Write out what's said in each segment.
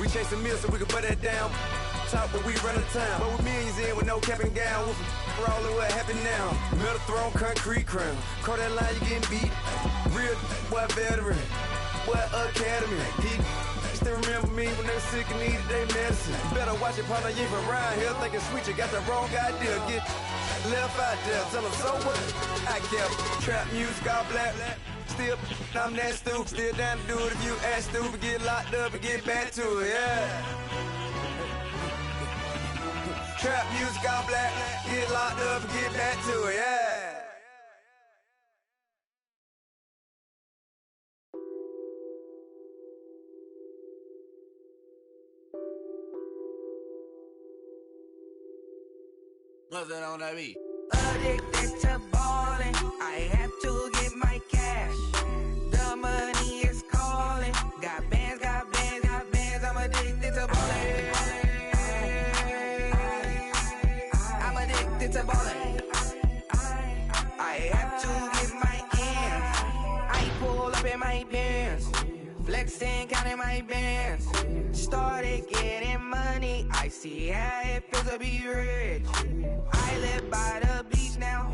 We chasing meals so we can put that down. Talk when we run the town. But with millions in with no cap and gown. Rolling what happened now. Metal throne, concrete crown. Call that line, you getting beat. Real boy veteran. Boy academy. Deep. Still remember me when they were sick and needed their medicine. Better watch it, partner, you from around here thinking sweet, you got the wrong idea. Get left out there, tell them so what? I kept trap music all black. Still, I'm that stupid. Still down to do it if you act stupid. Get locked up and get back to it, yeah. Trap music all black. Get locked up and get back to it, yeah. What's that on that beat? Addicted to ballin', I have to get my cash. The money is calling. Got bands, got bands, got bands. I'm addicted to ballin'. I'm addicted to ballin'. I have to get my ends. I pull up in my bands, flexing, counting my bands. Started getting money. I see how it feels to be rich. I live by the beach now,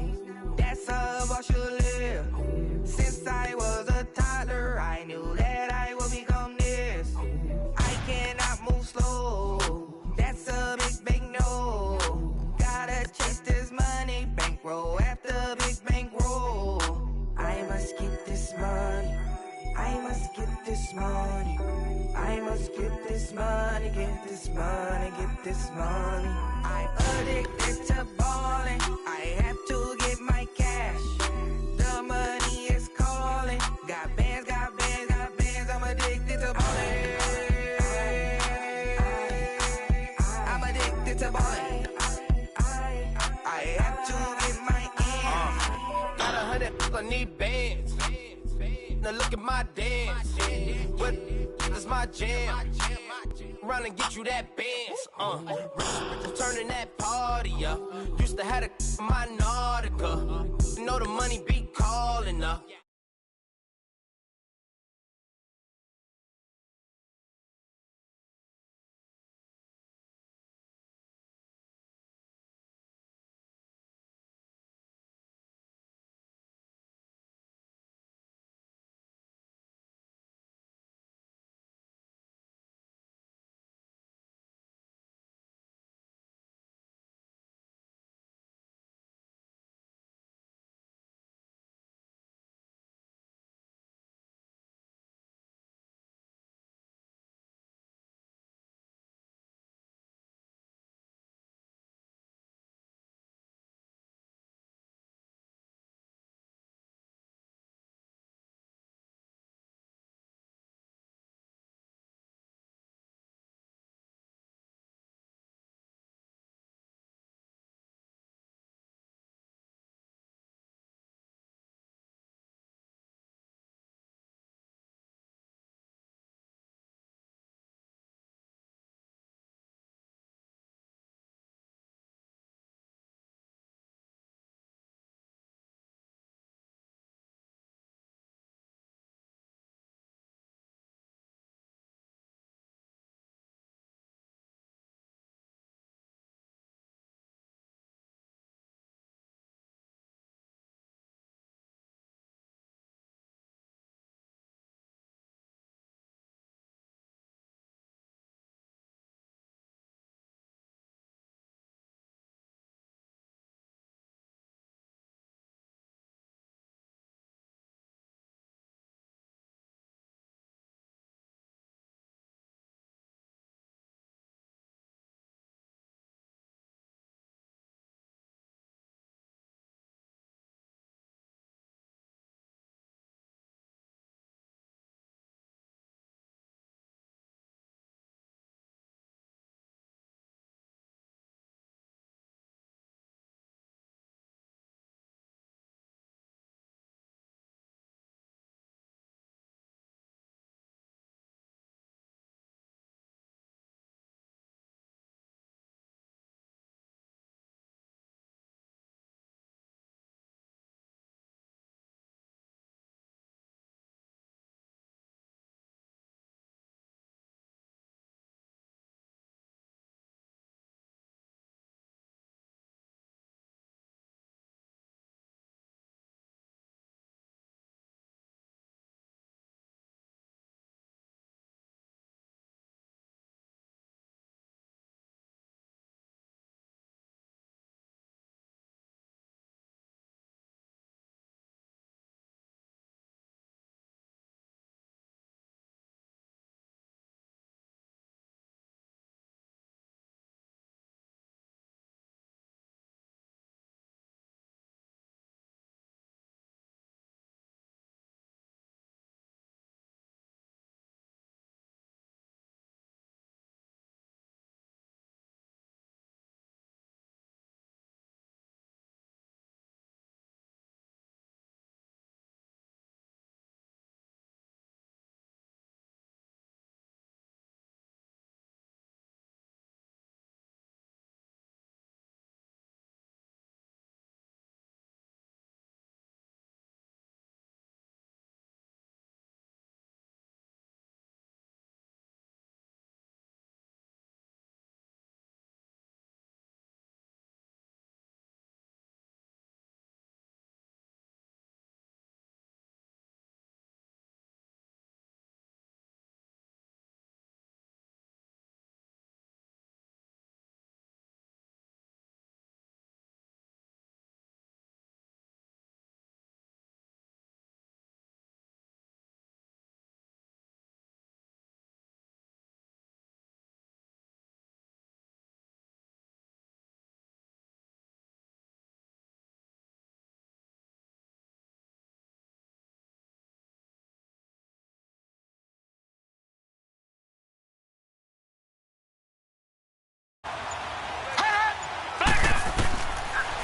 that's how I should live. Since I was a toddler, I knew that I would become this. I cannot move slow, that's a big no. Gotta chase this money, bankroll after big bankroll. I must get this money, I must get this money. I must get this money, get this money, get this money. I'm addicted to ballin', I have to get my cash. The money is calling. Got bands, got bands, got bands. I'm addicted to ballin'. I'm addicted to ballin'. I have to get my ends. Got 100, I need bands. Now look at my dance. What is my jam? Run and get you that bands. Turning that party up. Used to have my Nautica. You know the money be calling up.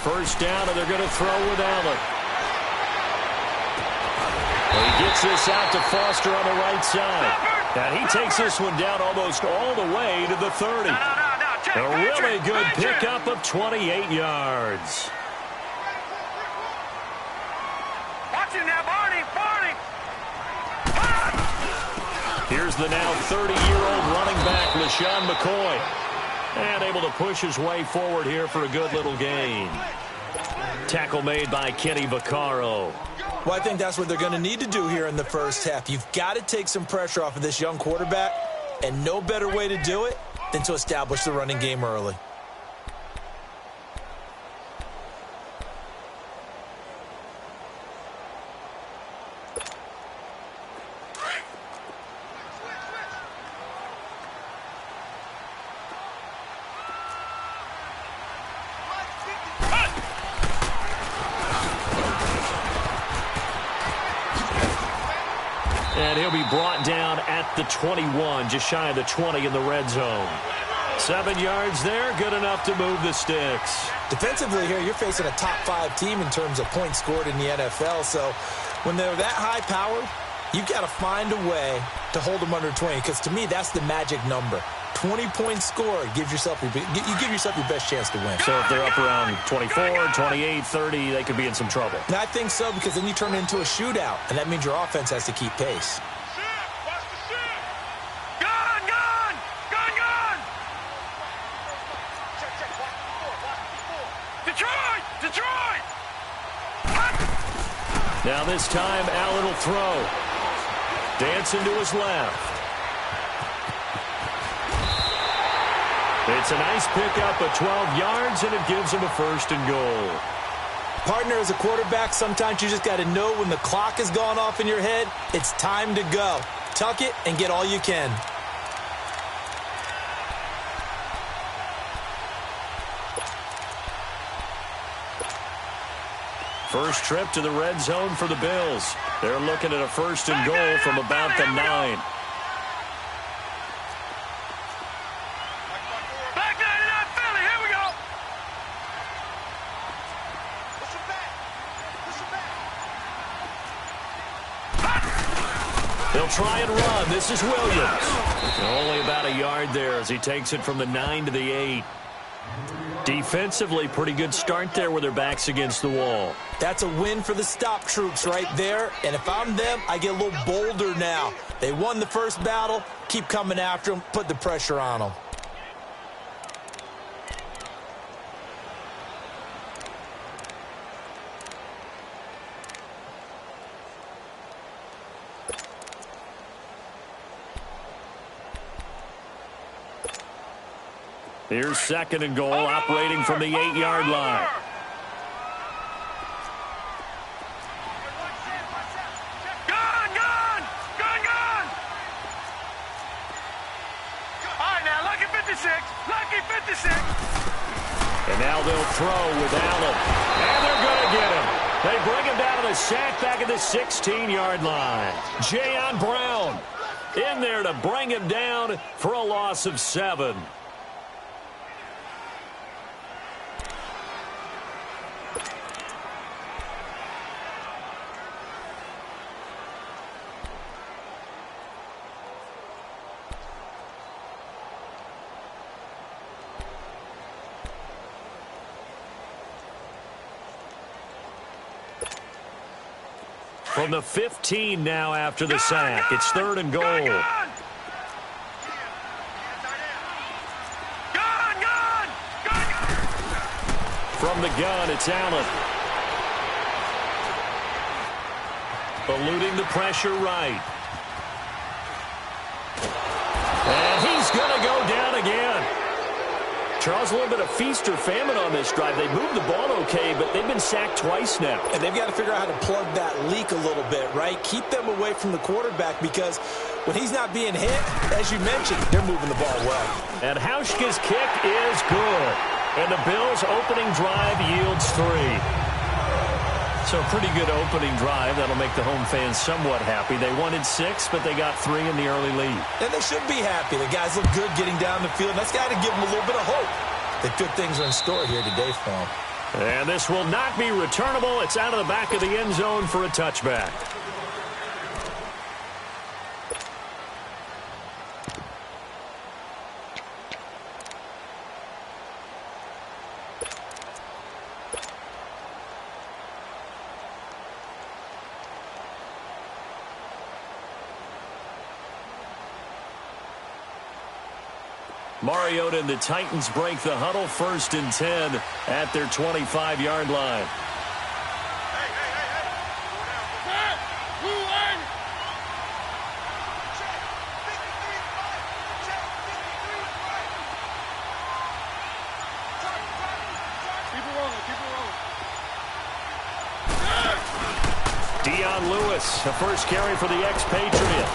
First down, and they're going to throw with Allen. Well, he gets this out to Foster on the right side. And he takes this one down almost all the way to the 30. A really good pickup of 28 yards. Watch him now, Barney. Here's the now 30-year-old running back, LaShawn McCoy. And able to push his way forward here for a good little gain. Tackle made by Kenny Vaccaro. Well, I think that's what they're going to need to do here in the first half. You've got to take some pressure off of this young quarterback, and no better way to do it than to establish the running game early. And he'll be brought down at the 21, just shy of the 20 in the red zone. 7 yards there, good enough to move the sticks. Defensively here, you're facing a top 5 team in terms of points scored in the NFL. So when they're that high powered, you've got to find a way to hold them under 20. Because to me, that's the magic number. 20 points scored, you give yourself your best chance to win. So if they're up around 24, 28, 30, they could be in some trouble. And I think so, because then you turn it into a shootout, and that means your offense has to keep pace. Detroit! Now this time, Allen will throw. Dancing to his left. It's a nice pickup of 12 yards, and it gives him a 1st and goal. Partner, as a quarterback, sometimes you just got to know when the clock has gone off in your head, it's time to go. Tuck it and get all you can. First trip to the red zone for the Bills. They're looking at a 1st and goal from about the 9. They'll try and run. This is Williams. Only about a yard there as he takes it from the 9 to the 8. Defensively, pretty good start there with their backs against the wall. That's a win for the stop troops right there. And if I'm them, I get a little bolder now. They won the first battle. Keep coming after them. Put the pressure on them. Here's 2nd and goal, operating from the 8-yard line. Gun! All right, now, lucky 56. And now they'll throw with Allen. And they're going to get him. They bring him down to the sack back at the 16-yard line. Jayon Brown in there to bring him down for a loss of 7. From the 15 now after the sack. It's 3rd and goal. Gun! From the gun, it's Allen. Eluding the pressure right. And he's going to go down again. Charles, a little bit of feast or famine on this drive. They moved the ball okay, but they've been sacked twice now. And they've got to figure out how to plug that leak a little bit, right? Keep them away from the quarterback, because when he's not being hit, as you mentioned, they're moving the ball well. And Hauschka's kick is good. And the Bills' opening drive yields 3. So a pretty good opening drive. That'll make the home fans somewhat happy. They wanted 6, but they got 3 in the early lead. And they should be happy. The guys look good getting down the field. That's got to give them a little bit of hope that good things are in store here today for them. And this will not be returnable. It's out of the back of the end zone for a touchback. Mariota and the Titans break the huddle, 1st and 10 at their 25-yard line. Lewis, the first carry for the expatriate.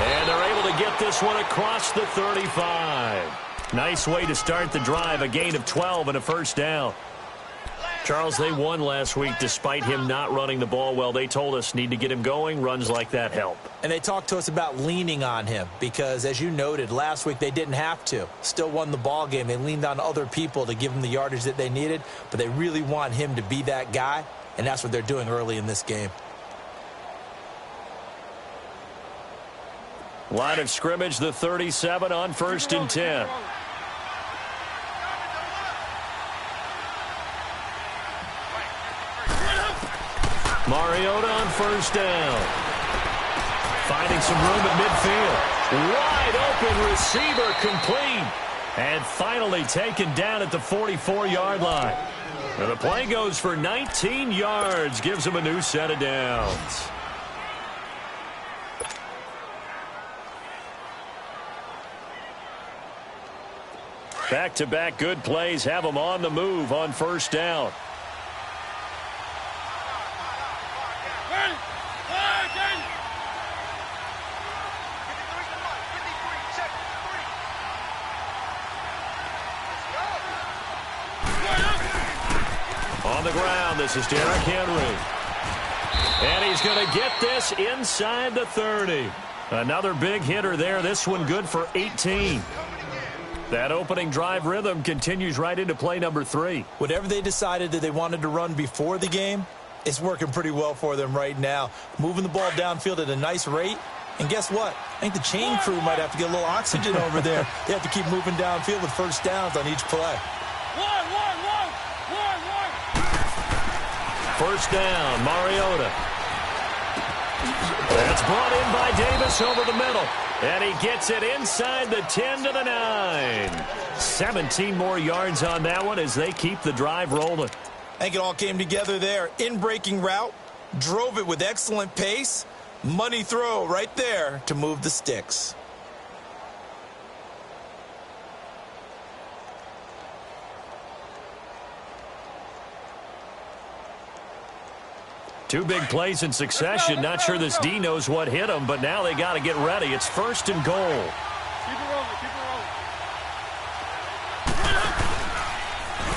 And they're able to get this one across the 35. Nice way to start the drive, a gain of 12 and a first down. Charles, they won last week despite him not running the ball well. They told us need to get him going. Runs like that help. And they talked to us about leaning on him because, as you noted, last week they didn't have to. Still won the ball game. They leaned on other people to give them the yardage that they needed, but they really want him to be that guy, and that's what they're doing early in this game. Line of scrimmage, the 37 on 1st and 10. Mariota on 1st down. Finding some room at midfield. Wide open receiver complete. And finally taken down at the 44-yard line. And the play goes for 19 yards. Gives him a new set of downs. Back-to-back good plays have them on the move on 1st down. On the ground, this is Derrick Henry. And he's going to get this inside the 30. Another big hitter there. This one good for 18. That opening drive rhythm continues right into play number 3. Whatever they decided that they wanted to run before the game, it's working pretty well for them right now. Moving the ball downfield at a nice rate. And guess what? I think the chain crew might have to get a little oxygen over there. They have to keep moving downfield with first downs on each play. First down, Mariota. That's brought in by Davis over the middle. And he gets it inside the 10 to the 9. 17 more yards on that one as they keep the drive rolling. I think it all came together there. In-breaking route, drove it with excellent pace. Money throw right there to move the sticks. Two big plays in succession. Not sure this D knows what hit him, but now they got to get ready. It's 1st and goal. Keep it rolling, keep it rolling.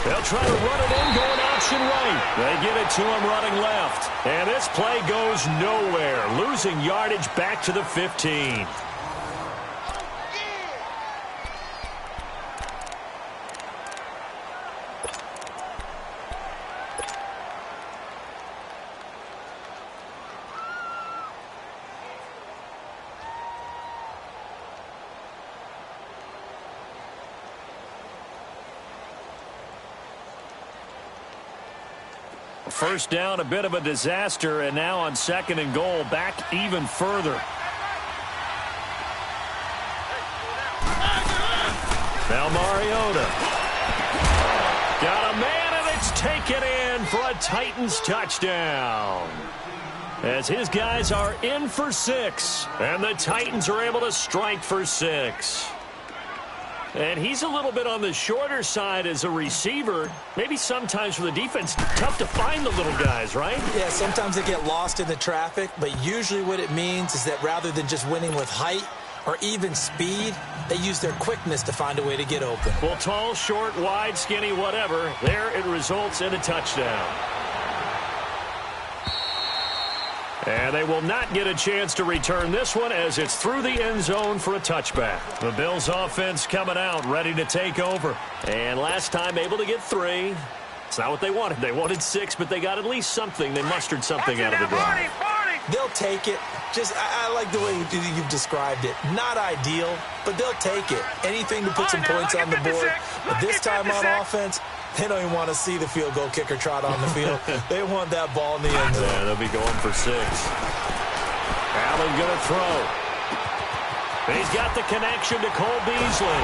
They'll try to run it in, going option right. They get it to him running left. And this play goes nowhere. Losing yardage back to the 15. First down, a bit of a disaster, and now on 2nd and goal, back even further. Now Mariota. Got a man, and it's taken in for a Titans touchdown. As his guys are in for 6, and the Titans are able to strike for 6. And he's a little bit on the shorter side as a receiver. Maybe sometimes for the defense, tough to find the little guys, right? Yeah, sometimes they get lost in the traffic, but usually what it means is that rather than just winning with height or even speed, they use their quickness to find a way to get open. Well, tall, short, wide, skinny, whatever, there it results in a touchdown. And they will not get a chance to return this one as it's through the end zone for a touchback. The Bills offense coming out, ready to take over. And last time able to get 3. It's not what they wanted. They wanted 6, but they got at least something. They mustered something out of the drive. They'll take it. I like the way you've described it. Not ideal, but they'll take it. Anything to put some points on the board. But this time on offense, they don't even want to see the field goal kicker trot on the field. They want that ball in the end zone. Yeah, they'll be going for 6. Allen going to throw. He's got the connection to Cole Beasley.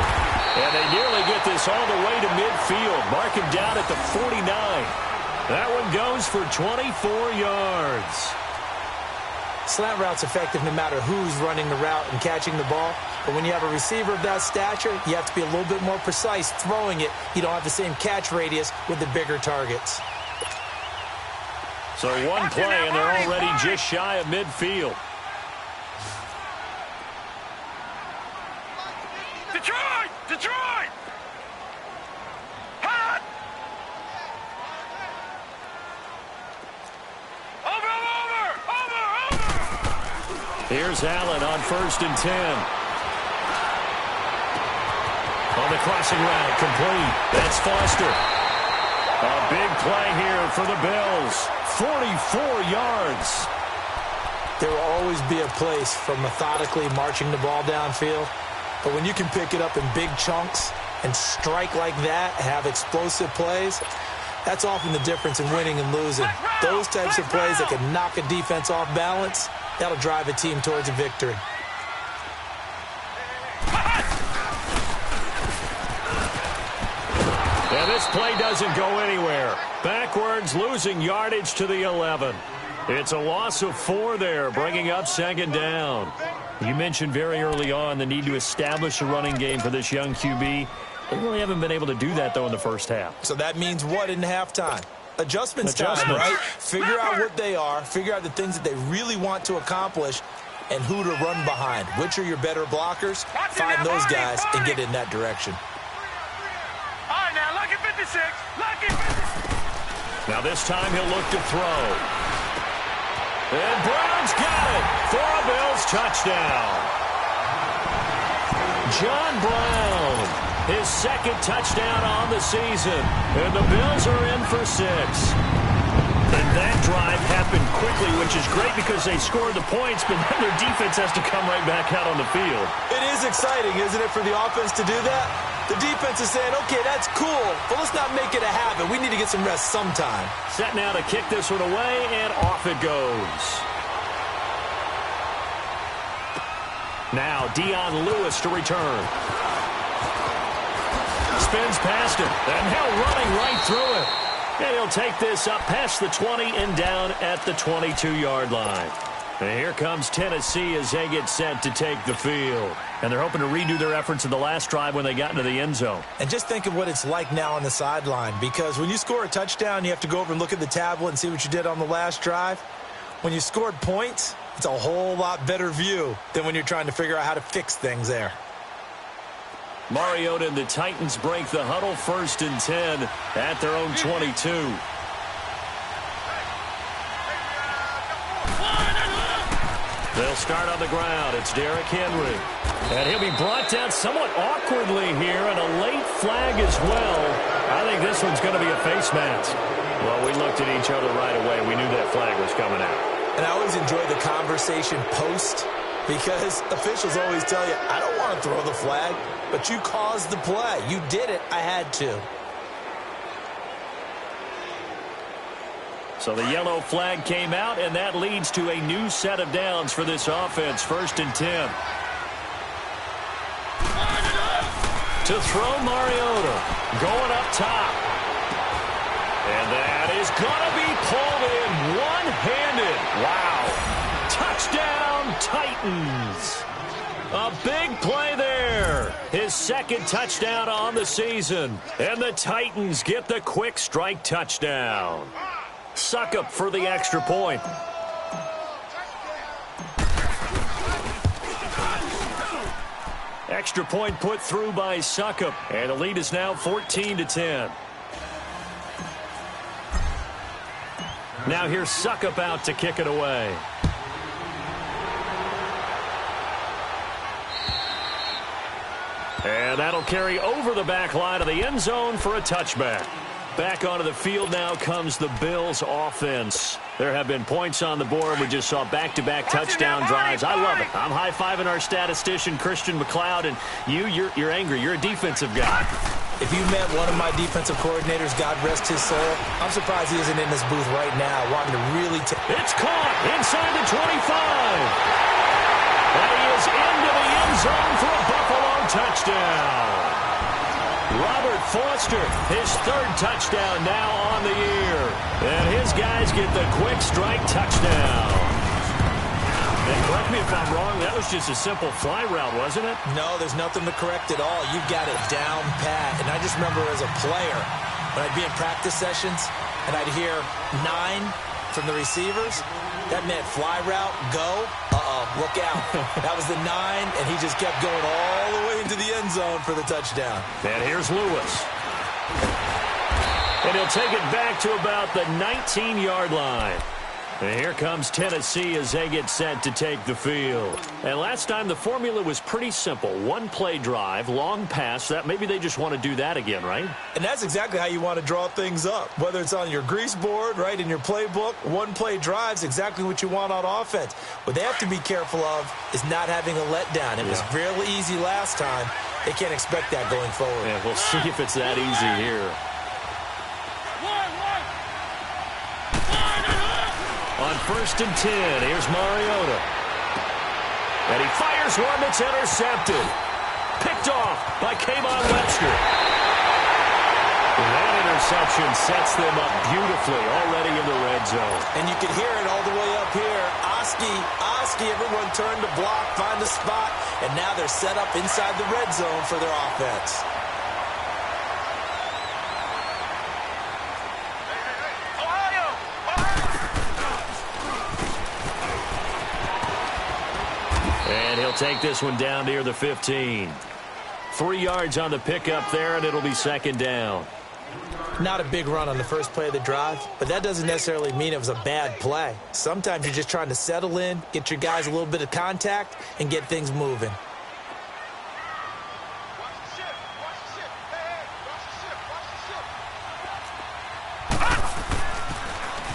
And they nearly get this all the way to midfield. Mark him down at the 49. That one goes for 24 yards. Slant route's effective no matter who's running the route and catching the ball. But when you have a receiver of that stature, you have to be a little bit more precise throwing it. You don't have the same catch radius with the bigger targets. So one play, and they're already just shy of midfield. Detroit! Detroit! Hot! Over! Here's Allen on 1st and 10. On the crossing route, complete. That's Foster. A big play here for the Bills. 44 yards. There will always be a place for methodically marching the ball downfield. But when you can pick it up in big chunks and strike like that, have explosive plays, that's often the difference in winning and losing. Those types of plays that can knock a defense off balance, that'll drive a team towards a victory. And this play doesn't go anywhere. Backwards, losing yardage to the 11. It's a loss of 4 there, bringing up 2nd down. You mentioned very early on the need to establish a running game for this young QB. They really haven't been able to do that, though, in the first half. So that means what in halftime? Adjustments time, right? Figure out what they are, figure out the things that they really want to accomplish, and who to run behind. Which are your better blockers? Find those guys and get in that direction. All right, now, lucky 56. Lucky 56. Now this time he'll look to throw. And Brown's got it for a Bills touchdown. John Brown, his 2nd touchdown on the season. And the Bills are in for 6. And that drive happened quickly, which is great because they scored the points, but then their defense has to come right back out on the field. It is exciting, isn't it, for the offense to do that? The defense is saying, okay, that's cool, but let's not make it a habit. We need to get some rest sometime. Set now to kick this one away, and off it goes. Now Dion Lewis to return. Spins past him, and now running right through it. And he'll take this up past the 20 and down at the 22-yard line. And here comes Tennessee as they get set to take the field. And they're hoping to redo their efforts in the last drive when they got into the end zone. And just think of what it's like now on the sideline, because when you score a touchdown, you have to go over and look at the tablet and see what you did on the last drive. When you scored points, it's a whole lot better view than when you're trying to figure out how to fix things there. Mariota and the Titans break the huddle, 1st and 10 at their own 22. They'll start on the ground. It's Derrick Henry. And he'll be brought down somewhat awkwardly here, and a late flag as well. I think this one's going to be a face mask. Well, we looked at each other right away. We knew that flag was coming out. And I always enjoy the conversation post, because officials always tell you, I don't want to throw the flag, but you caused the play. You did it. I had to. So the yellow flag came out, and that leads to a new set of downs for this offense. 1st and 10. To throw Mariota. Going up top. And that is going to be pulled in one-handed. Wow. Touchdown, Titans. A big play there. His 2nd touchdown on the season. And the Titans get the quick strike touchdown. Suckup for the extra point. Extra point put through by Suckup. And the lead is now 14-10. Now here's Suckup out to kick it away. And that'll carry over the back line of the end zone for a touchback. Back onto the field now comes the Bills offense. There have been points on the board. We just saw back-to-back touchdown drives. I love it. I'm high-fiving our statistician, Christian McLeod, and you're angry. You're a defensive guy. If you met one of my defensive coordinators, God rest his soul, I'm surprised he isn't in this booth right now wanting to really take... It's caught inside the 25. And he is into the end zone for a Buffalo touchdown. Robert Foster, his third touchdown now on the year. And his guys get the quick strike touchdown. And correct me if I'm wrong, that was just a simple fly route, wasn't it? No, there's nothing to correct at all. You've got it down pat. And I just remember as a player, when I'd be in practice sessions and I'd hear 9 from the receivers, that meant fly route, go, look out. That was the 9, and he just kept going all the way into the end zone for the touchdown. And here's Lewis. And he'll take it back to about the 19-yard line. And here comes Tennessee as they get set to take the field. And last time the formula was pretty simple. One play drive, long pass. That maybe they just want to do that again, right? And that's exactly how you want to draw things up. Whether it's on your grease board, right, in your playbook, one play drive's exactly what you want on offense. What they have to be careful of is not having a letdown. It was fairly easy last time. They can't expect that going forward. Yeah, we'll see if it's that easy here. On 1st and 10, here's Mariota. And he fires one that's intercepted. Picked off by Kayvon Webster. That interception sets them up beautifully already in the red zone. And you can hear it all the way up here. Oski, everyone turned to block, find a spot, and now they're set up inside the red zone for their offense. And he'll take this one down near the 15. 3 yards on the pickup there, and it'll be 2nd down. Not a big run on the first play of the drive, but that doesn't necessarily mean it was a bad play. Sometimes you're just trying to settle in, get your guys a little bit of contact, and get things moving.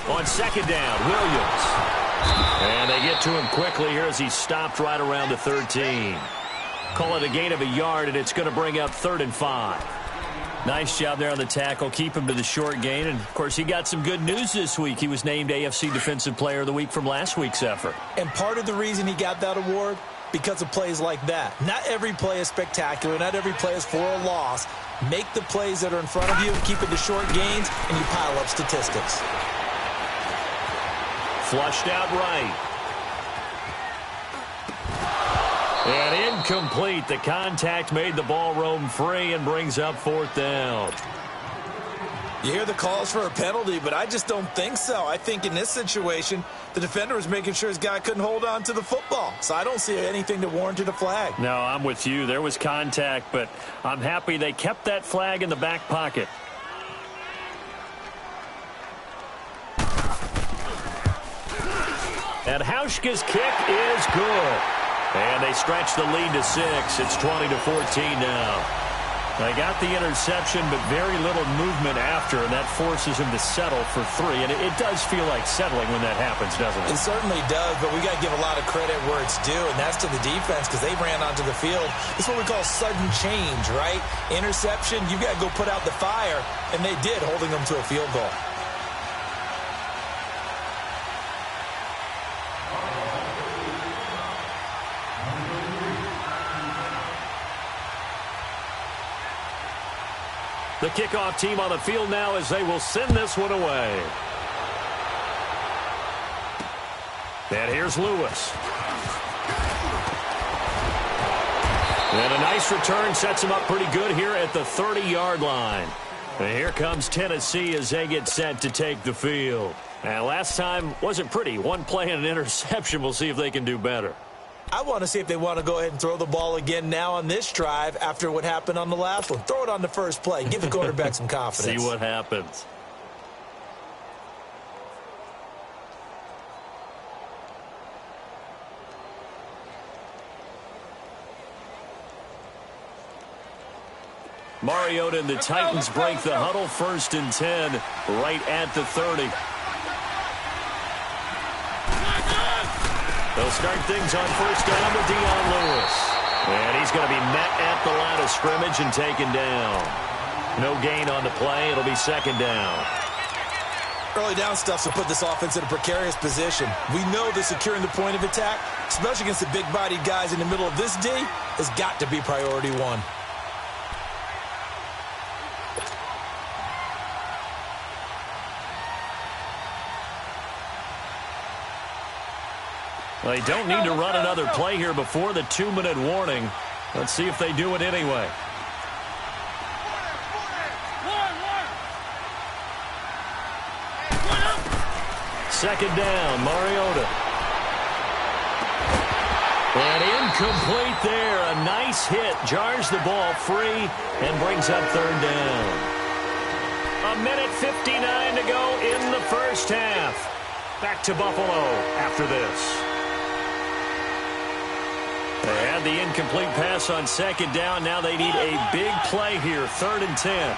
On 2nd down, Williams. And they get to him quickly here as he stopped right around the 13. Call it a gain of a yard, and it's going to bring up 3rd and 5. Nice job there on the tackle. Keep him to the short gain. And, of course, he got some good news this week. He was named AFC Defensive Player of the Week from last week's effort. And part of the reason he got that award, because of plays like that. Not every play is spectacular. Not every play is for a loss. Make the plays that are in front of you, keep it to short gains, and you pile up statistics. Flushed out right. And incomplete. The contact made the ball roam free and brings up 4th down. You hear the calls for a penalty, but I just don't think so. I think in this situation, the defender was making sure his guy couldn't hold on to the football. So I don't see anything that warranted a flag. No, I'm with you. There was contact, but I'm happy they kept that flag in the back pocket. And Hauschka's kick is good. And they stretch the lead to 6. It's 20-14 now. They got the interception, but very little movement after, and that forces him to settle for 3. And it does feel like settling when that happens, doesn't it? It certainly does, but we got to give a lot of credit where it's due, and that's to the defense because they ran onto the field. It's what we call sudden change, right? Interception, you got to go put out the fire, and they did, holding them to a field goal. The kickoff team on the field now as they will send this one away. And here's Lewis. And a nice return sets him up pretty good here at the 30-yard line. And here comes Tennessee as they get set to take the field. And last time wasn't pretty. One play and an interception. We'll see if they can do better. I want to see if they want to go ahead and throw the ball again now on this drive after what happened on the last one. Throw it on the first play. Give the quarterback some confidence. See what happens. Mariota and the Titans break the huddle, 1st and 10, right at the 30. They'll start things on 1st down with Dion Lewis. And he's going to be met at the line of scrimmage and taken down. No gain on the play. It'll be 2nd down. Early down stuff to put this offense in a precarious position. We know that securing the point of attack, especially against the big-bodied guys in the middle of this D, has got to be priority one. They don't need to run another play here before the 2-minute warning. Let's see if they do it anyway. Second down, Mariota. And incomplete there. A nice hit. Jars the ball free and brings up 3rd down. 1:59 to go in the 1st half. Back to Buffalo after this. They had the incomplete pass on 2nd down. Now they need a big play here. 3rd and 10.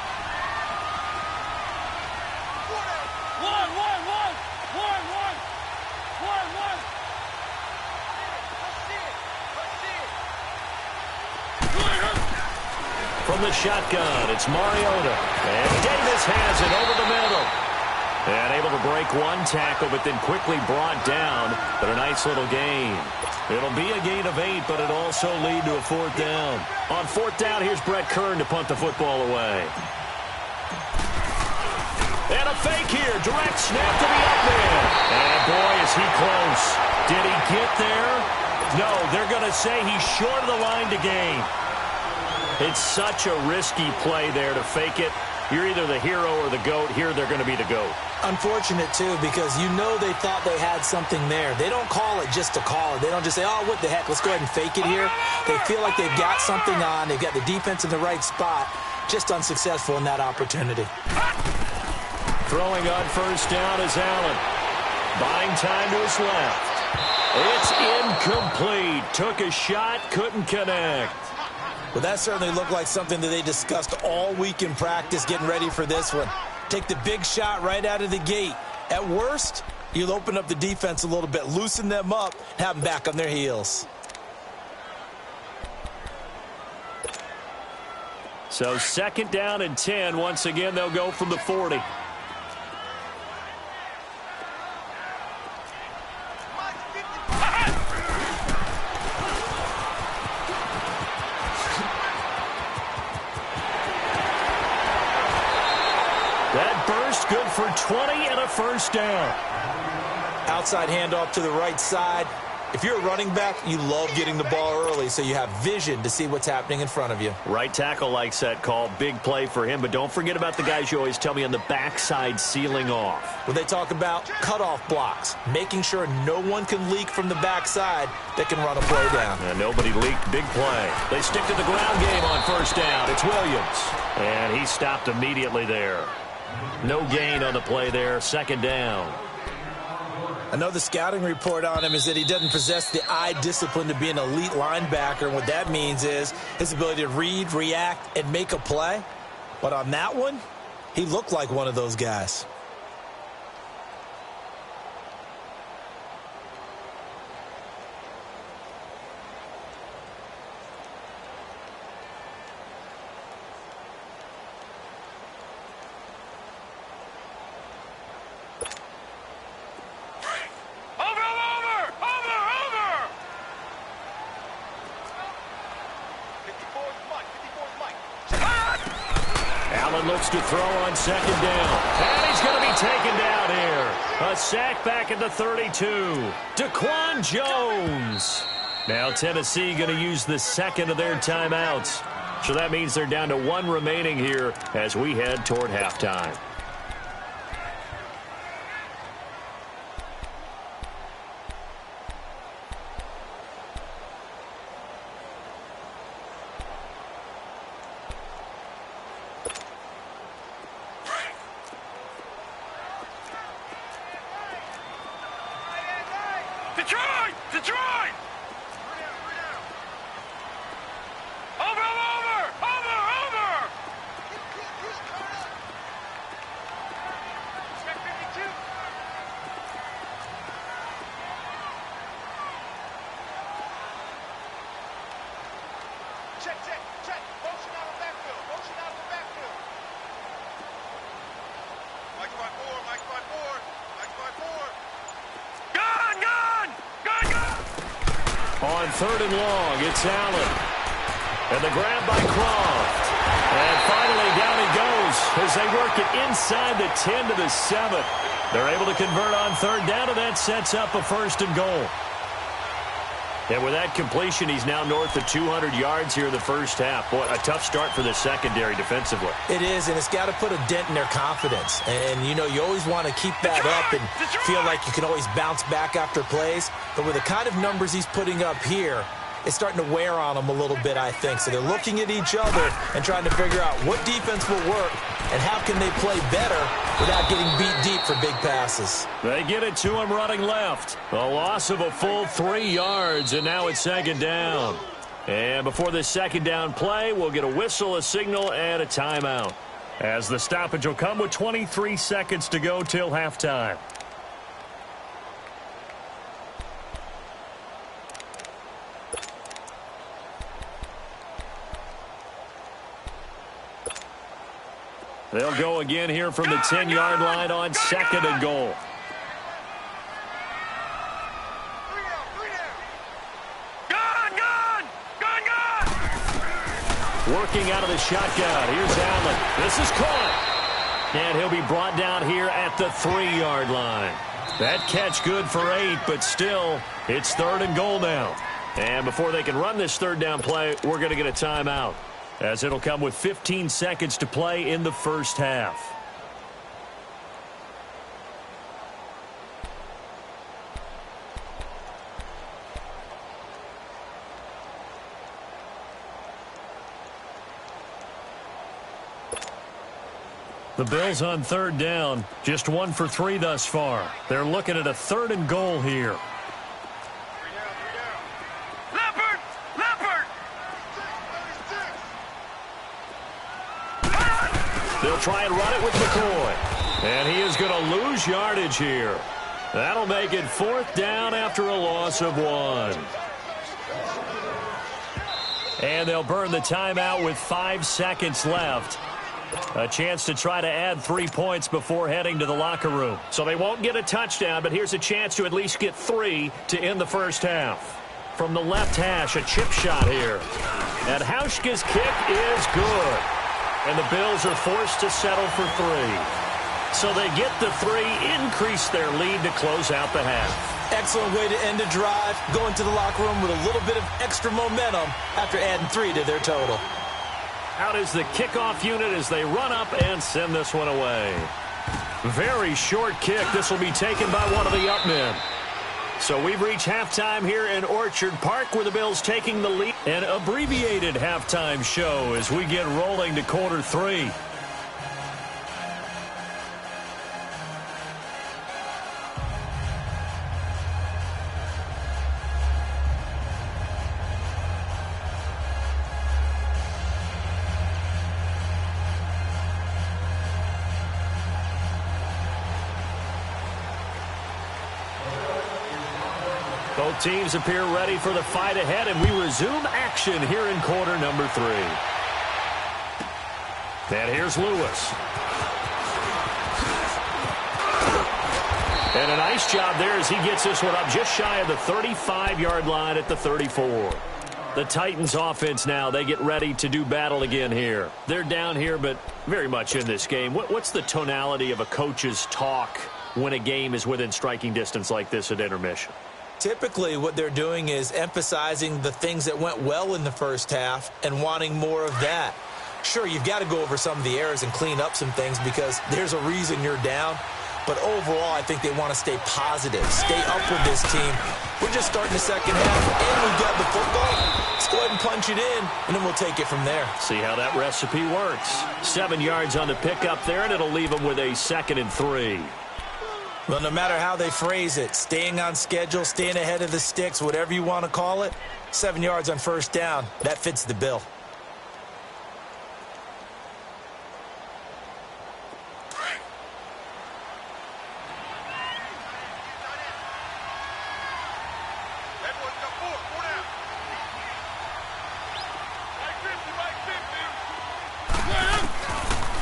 From the shotgun, it's Mariota. And Davis has it over the middle. And able to break one tackle, but then quickly brought down. But a nice little gain. It'll be a gain of 8, but it'll also lead to a 4th down. On 4th down, here's Brett Kern to punt the football away. And a fake here. Direct snap to the up man. And boy, is he close. Did he get there? No, they're going to say he's short of the line to gain. It's such a risky play there to fake it. You're either the hero or the GOAT. Here, they're going to be the GOAT. Unfortunate, too, because you know they thought they had something there. They don't call it just to call it. They don't just say, oh, what the heck, let's go ahead and fake it here. They feel like they've got something on. They've got the defense in the right spot. Just unsuccessful in that opportunity. Throwing on 1st down is Allen. Buying time to his left. It's incomplete. Took a shot, couldn't connect. Well, that certainly looked like something that they discussed all week in practice getting ready for this one. Take the big shot right out of the gate. At worst, you'll open up the defense a little bit, loosen them up, have them back on their heels. So 2nd down and 10. Once again, they'll go from the 40. Good for 20 and a 1st down. Outside handoff to the right side. If you're a running back, you love getting the ball early so you have vision to see what's happening in front of you. Right tackle likes that call. Big play for him, but don't forget about the guys you always tell me on the backside sealing off. When they talk about cutoff blocks, making sure no one can leak from the backside that can run a play down. And nobody leaked. Big play. They stick to the ground game on 1st down. It's Williams. And he stopped immediately there. No gain on the play there. 2nd down. I know the scouting report on him is that he doesn't possess the eye discipline to be an elite linebacker. And what that means is his ability to read, react, and make a play. But on that one, he looked like one of those guys. Looks to throw on 2nd down. And he's going to be taken down here. A sack back at the 32. Daquan Jones. Now Tennessee going to use the 2nd of their timeouts. So that means they're down to 1 remaining here as we head toward halftime. on 3rd and long. It's Allen. And the grab by Croft. And finally down he goes as they work it inside the 10 to the 7. They're able to convert on 3rd down, and that sets up a 1st and goal. And with that completion, he's now north of 200 yards here in the first half. Boy, a tough start for the secondary defensively. It is, and it's got to put a dent in their confidence. And, you know, you always want to keep that up and feel like you can always bounce back after plays. But with the kind of numbers he's putting up here, it's starting to wear on them a little bit, I think. So they're looking at each other and trying to figure out what defense will work and how can they play better without getting beat deep for big passes. They get it to him running left. A loss of a full 3 yards, and now it's 2nd down. And before this 2nd down play, we'll get a whistle, a signal, and a timeout, as the stoppage will come with 23 seconds to go till halftime. They'll go again here from the 10-yard line on 2nd and goal. Working out of the shotgun. Here's Allen. This is caught. And he'll be brought down here at the 3-yard line. That catch good for 8, but still, it's 3rd and goal now. And before they can run this 3rd down play, we're going to get a timeout, as it'll come with 15 seconds to play in the first half. The Bills on 3rd down, just 1 for 3 thus far. They're looking at a 3rd and goal here. They'll try and run it with McCoy. And he is going to lose yardage here. That'll make it 4th down after a loss of 1. And they'll burn the timeout with 5 seconds left. A chance to try to add 3 points before heading to the locker room. So they won't get a touchdown, but here's a chance to at least get 3 to end the first half. From the left hash, a chip shot here. And Hauschka's kick is good. And the Bills are forced to settle for 3. So they get the 3, increase their lead to close out the half. Excellent way to end a drive, going to the locker room with a little bit of extra momentum after adding 3 to their total. Out is the kickoff unit as they run up and send this one away. Very short kick. This will be taken by one of the up men. So we've reached halftime here in Orchard Park, where the Bills taking the lead. An abbreviated halftime show as we get rolling to quarter 3. Both teams appear ready for the fight ahead, and we resume action here in quarter number 3. And here's Lewis. And a nice job there as he gets this one up just shy of the 35-yard line at the 34. The Titans offense now, they get ready to do battle again here. They're down here, but very much in this game. What's the tonality of a coach's talk when a game is within striking distance like this at intermission? Typically, what they're doing is emphasizing the things that went well in the first half and wanting more of that. Sure, you've got to go over some of the errors and clean up some things because there's a reason you're down. But overall, I think they want to stay positive, stay up with this team. We're just starting the second half, and we've got the football. Let's go ahead and punch it in, and then we'll take it from there. See how that recipe works. 7 yards on the pickup there, and it'll leave them with a 2nd and 3. Well, no matter how they phrase it, staying on schedule, staying ahead of the sticks, whatever you want to call it, 7 yards on first down, that fits the bill.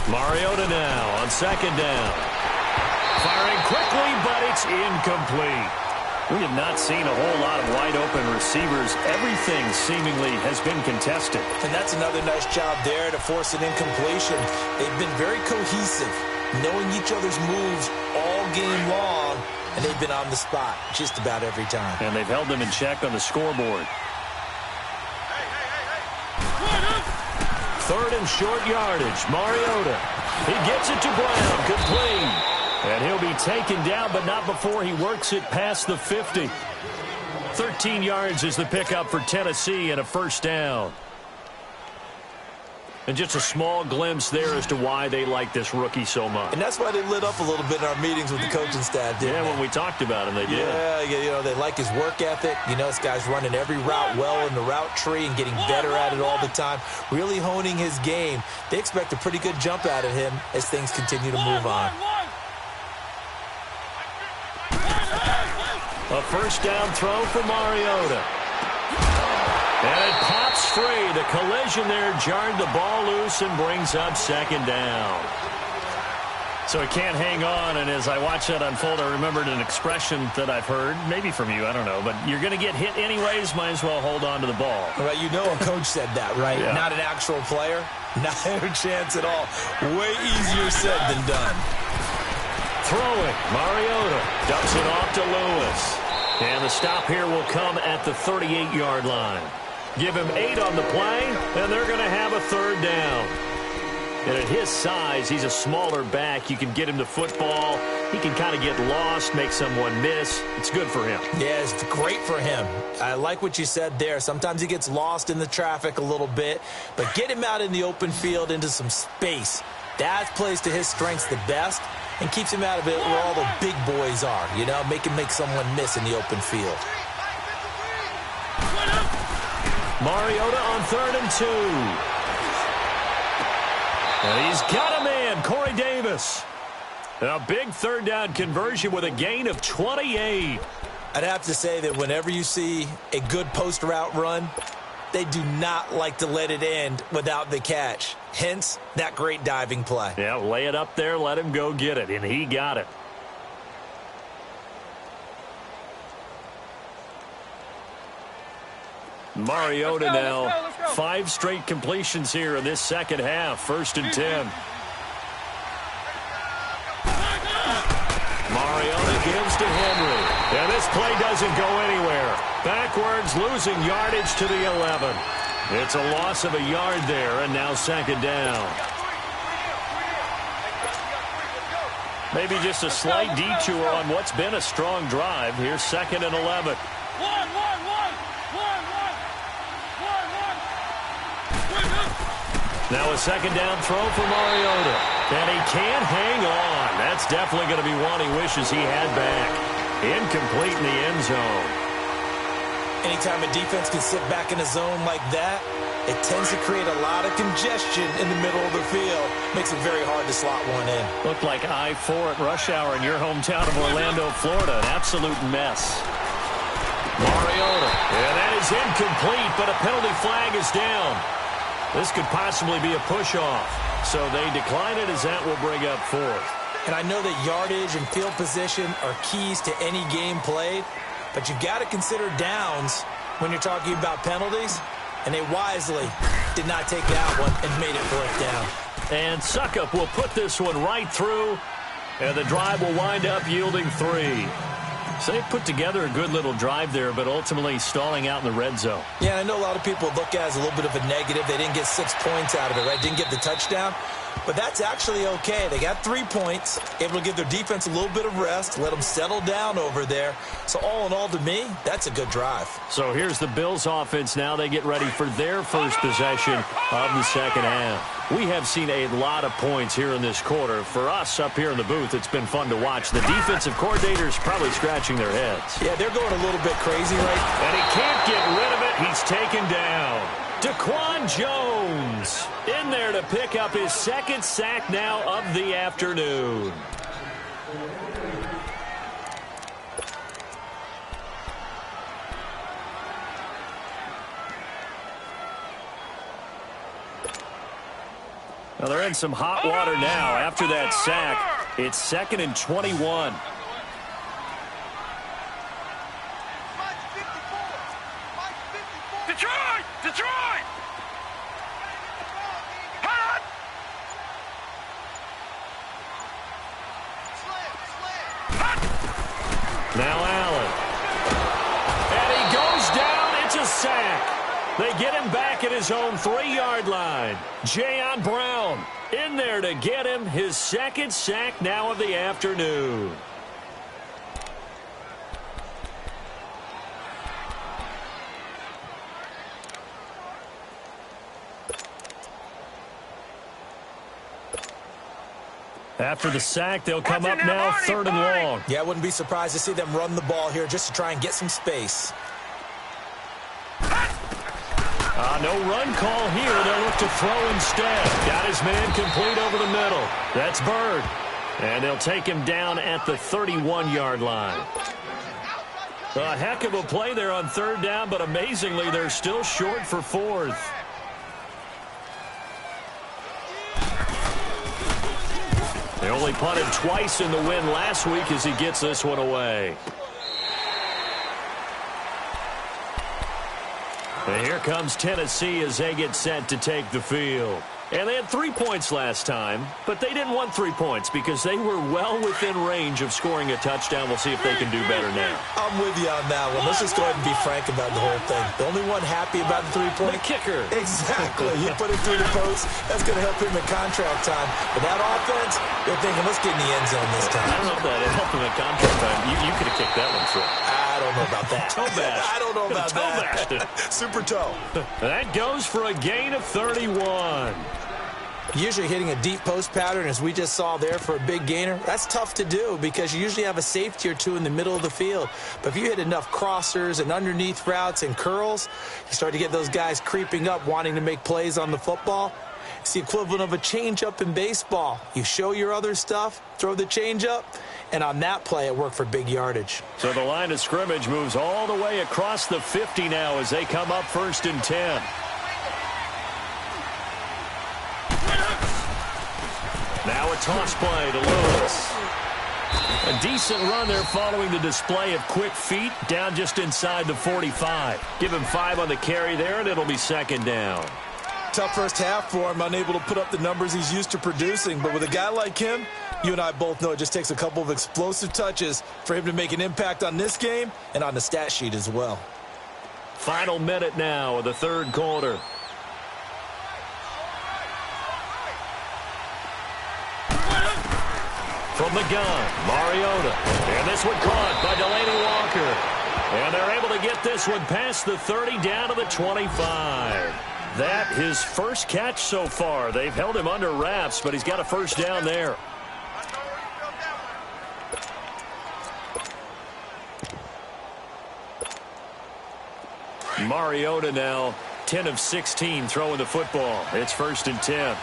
Mariota now on 2nd down. Firing quickly, but it's incomplete. We have not seen a whole lot of wide-open receivers. Everything seemingly has been contested. And that's another nice job there to force an incompletion. They've been very cohesive, knowing each other's moves all game long, and they've been on the spot just about every time. And they've held them in check on the scoreboard. Third and short yardage. Mariota. He gets it to Brown. Complete. And he'll be taken down, but not before he works it past the 50. 13 yards is the pickup for Tennessee and a first down. And just a small glimpse there as to why they like this rookie so much. And that's why they lit up a little bit in our meetings with the coaching staff, didn't they? When we talked about him, they did. Yeah, they like his work ethic. This guy's running every route well in the route tree and getting better at it all the time, really honing his game. They expect a pretty good jump out of him as things continue to move on. A first down throw for Mariota. And it pops free. The collision there jarred the ball loose and brings up second down. So he can't hang on, and as I watched that unfold, I remembered an expression that I've heard, maybe from you, I don't know, but you're going to get hit anyways, might as well hold on to the ball. Well, a coach said that, right? Yeah. Not an actual player. Not a chance at all. Way easier said than done. Throwing, Mariota dumps it off to Lewis. And the stop here will come at the 38-yard line. Give him 8 on the play, and they're going to have a third down. And at his size, he's a smaller back. You can get him to football. He can kind of get lost, make someone miss. It's good for him. Yeah, it's great for him. I like what you said there. Sometimes he gets lost in the traffic a little bit, but get him out in the open field into some space. That plays to his strengths the best and keeps him out of it where all the big boys are, make him make someone miss in the open field. Mariota on 3rd and 2. And he's got a man, Corey Davis. A big third down conversion with a gain of 28. I'd have to say that whenever you see a good post route run, they do not like to let it end without the catch. Hence, that great diving play. Yeah, lay it up there, let him go get it, and he got it. Mariota now, 5 straight completions here in this second half. 1st and 10. Mariota gives to Henry. And this play doesn't go anywhere. Backwards, losing yardage to the 11. It's a loss of a yard there, and now second down. Maybe just a slight detour on what's been a strong drive. Here's 2nd and 11. Now a second down throw for Mariota. And he can't hang on. That's definitely going to be one he wishes he had back. Incomplete in the end zone. Anytime a defense can sit back in a zone like that, it tends to create a lot of congestion in the middle of the field. Makes it very hard to slot one in. Looked like I-4 at rush hour in your hometown of Orlando, Florida. An absolute mess. Mariota. And that is incomplete, but a penalty flag is down. This could possibly be a push-off. So they decline it as that will bring up 4th. And I know that yardage and field position are keys to any game played, but you've got to consider downs when you're talking about penalties, and they wisely did not take that one and made it 4th down. And Suckup will put this one right through, and the drive will wind up yielding 3. So they put together a good little drive there, but ultimately stalling out in the red zone. Yeah, I know a lot of people look at it as a little bit of a negative. They didn't get 6 points out of it, right? Didn't get the touchdown. But that's actually okay. They got 3 points, able to give their defense a little bit of rest, let them settle down over there. So all in all, to me, that's a good drive. So here's the Bills offense now. They get ready for their first possession of the second half. We have seen a lot of points here in this quarter. For us up here in the booth, it's been fun to watch. The defensive coordinators probably scratching their heads. Yeah, they're going a little bit crazy, right? And he can't get rid of it. He's taken down. Daquan Jones in there to pick up his 2nd sack now of the afternoon. Well, they're in some hot water now after that sack. It's 2nd and 21. Now Allen. And he goes down. It's a sack. They get him back at his own 3-yard line. Jayon Brown in there to get him his second sack now of the afternoon. After the sack, they'll come up now 3rd and long. Yeah, I wouldn't be surprised to see them run the ball here just to try and get some space. No run call here. They'll look to throw instead. Got his man complete over the middle. That's Bird. And they'll take him down at the 31-yard line. A heck of a play there on 3rd down, but amazingly, they're still short for 4th. They only punted twice in the win last week as he gets this one away. And here comes Tennessee as they get set to take the field. And they had 3 points last time, but they didn't want 3 points because they were well within range of scoring a touchdown. We'll see if they can do better now. I'm with you on that one. Let's just go ahead and be frank about the whole thing. The only one happy about the 3-point? The kicker. Exactly. He put it through the post. That's going to help him in contract time. But that offense, they're thinking, let's get in the end zone this time. I don't know if that helped him in contract time. You could have kicked that one through. I don't know about that. Toe bash. I don't know about that. Super toe. That goes for a gain of 31. Usually hitting a deep post pattern, as we just saw there for a big gainer, that's tough to do because you usually have a safety or two in the middle of the field. But if you hit enough crossers and underneath routes and curls, you start to get those guys creeping up, wanting to make plays on the football. It's the equivalent of a changeup in baseball. You show your other stuff, throw the changeup, and on that play, it worked for big yardage. So the line of scrimmage moves all the way across the 50 now as they come up 1st and 10. Now a toss play to Lewis. A decent run there following the display of quick feet down just inside the 45. Give him 5 on the carry there, and it'll be 2nd down. Tough first half for him, unable to put up the numbers he's used to producing. But with a guy like him, you and I both know it just takes a couple of explosive touches for him to make an impact on this game and on the stat sheet as well. Final minute now of the 3rd quarter. From the gun, Mariota. And this one caught by Delaney Walker. And they're able to get this one past the 30 down to the 25. That his first catch so far. They've held him under wraps, but he's got a 1st down there. Mariota now 10 of 16 throwing the football. It's 1st and 10.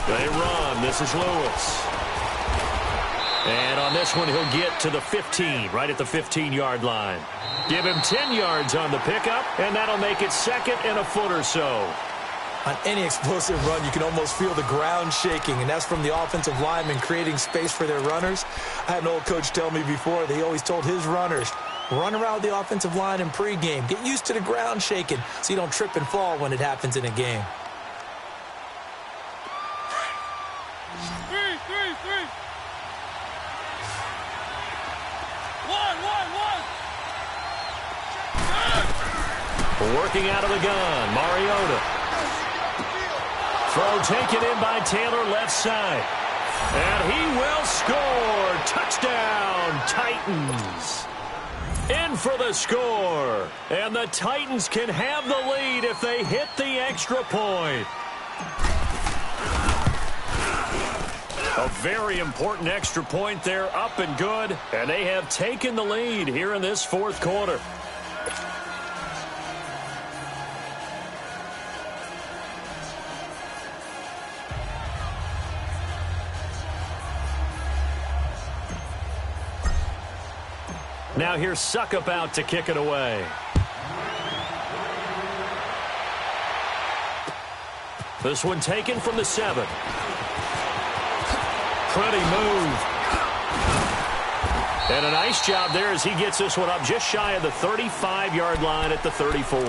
They run. This is Lewis. And on this one, he'll get to the 15, right at the 15-yard line. Give him 10 yards on the pickup, and that'll make it 2nd and a foot or so. On any explosive run, you can almost feel the ground shaking, and that's from the offensive linemen creating space for their runners. I had an old coach tell me before that he always told his runners, run around the offensive line in pregame. Get used to the ground shaking so you don't trip and fall when it happens in a game. Working out of the gun, Mariota. Throw taken in by Taylor left side. And he will score. Touchdown, Titans. In for the score. And the Titans can have the lead if they hit the extra point. A very important extra point there, up and good. And they have taken the lead here in this 4th quarter. Now here's Suckup out to kick it away. This one taken from the 7. Pretty move. And a nice job there as he gets this one up just shy of the 35-yard line at the 34.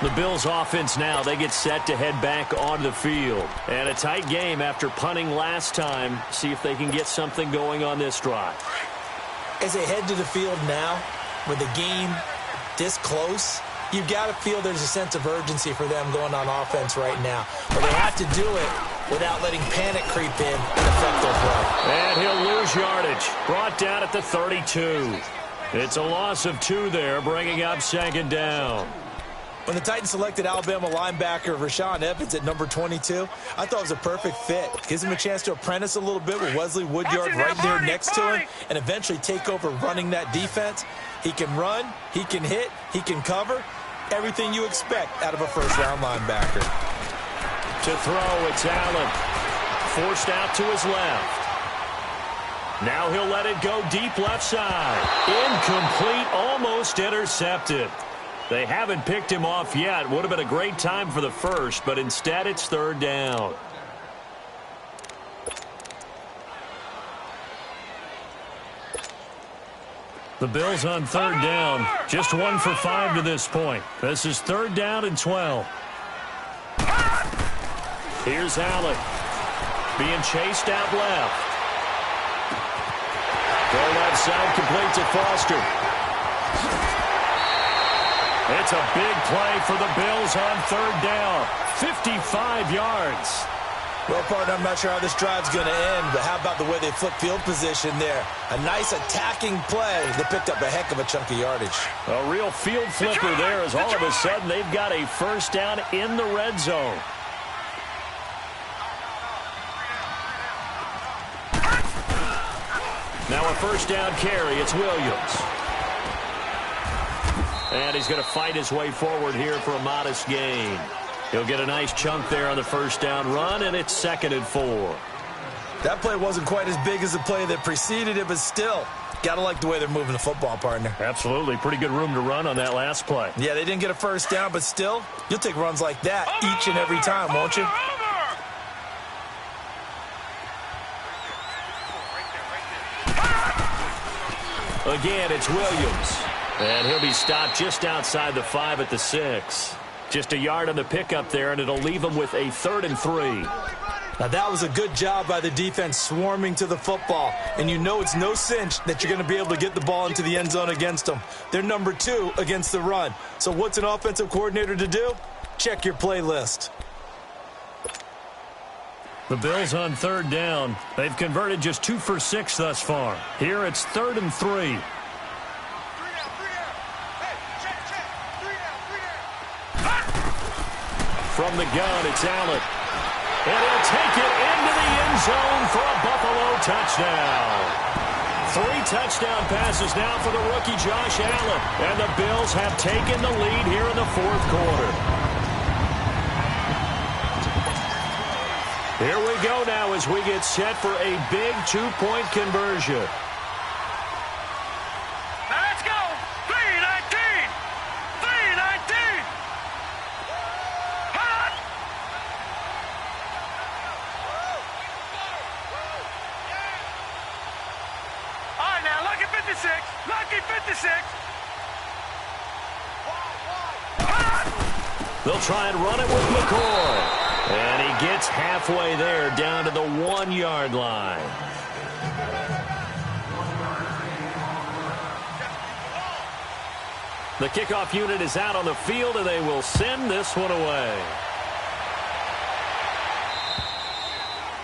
The Bills offense now, they get set to head back onto the field. And a tight game after punting last time. See if they can get something going on this drive. As they head to the field now, with the game this close, you've got to feel there's a sense of urgency for them going on offense right now. But they have to do it without letting panic creep in and affect their play. And he'll lose yardage. Brought down at the 32. It's a loss of 2 there, bringing up second down. When the Titans selected Alabama linebacker Rashaan Evans at number 22, I thought it was a perfect fit. Gives him a chance to apprentice a little bit with Wesley Woodyard right there next to him and eventually take over running that defense. He can run, he can hit, he can cover. Everything you expect out of a first-round linebacker. To throw, it's Allen. Forced out to his left. Now he'll let it go deep left side. Incomplete, almost intercepted. They haven't picked him off yet. Would have been a great time for the first, but instead it's third down. The Bills on third down. Just 1 for 5 to this point. This is third down and 12. Here's Allen. Being chased out left. Go left side, complete to Foster. It's a big play for the Bills on third down. 55 yards. Well, partner, I'm not sure how this drive's going to end, but how about the way they flip field position there? A nice attacking play. They picked up a heck of a chunk of yardage. A real field flipper there as all of a sudden they've got a first down in the red zone. Now a first down carry. It's Williams. And he's going to fight his way forward here for a modest gain. He'll get a nice chunk there on the first down run, and it's 2nd and 4. That play wasn't quite as big as the play that preceded it, but still, got to like the way they're moving the football, partner. Absolutely. Pretty good room to run on that last play. Yeah, they didn't get a first down, but still, you'll take runs like that each and every time, won't you? Again, it's Williams. And he'll be stopped just outside the 5 at the 6. Just a yard on the pickup there, and it'll leave them with a 3rd and 3. Now, that was a good job by the defense swarming to the football. And you know it's no cinch that you're going to be able to get the ball into the end zone against them. They're number 2 against the run. So what's an offensive coordinator to do? Check your playlist. The Bills on third down. They've converted just 2 for 6 thus far. Here it's 3rd and 3. From the gun, it's Allen. And he'll take it into the end zone for a Buffalo touchdown. 3 touchdown passes now for the rookie Josh Allen. And the Bills have taken the lead here in the 4th quarter. Here we go now as we get set for a big 2-point conversion. Let's go! 3-19! 3-19! Hot! All right, now, lucky 56. Lucky 56. They'll try and run it with McCoy. And he gets halfway there, down to the 1-yard line. The kickoff unit is out on the field, and they will send this one away.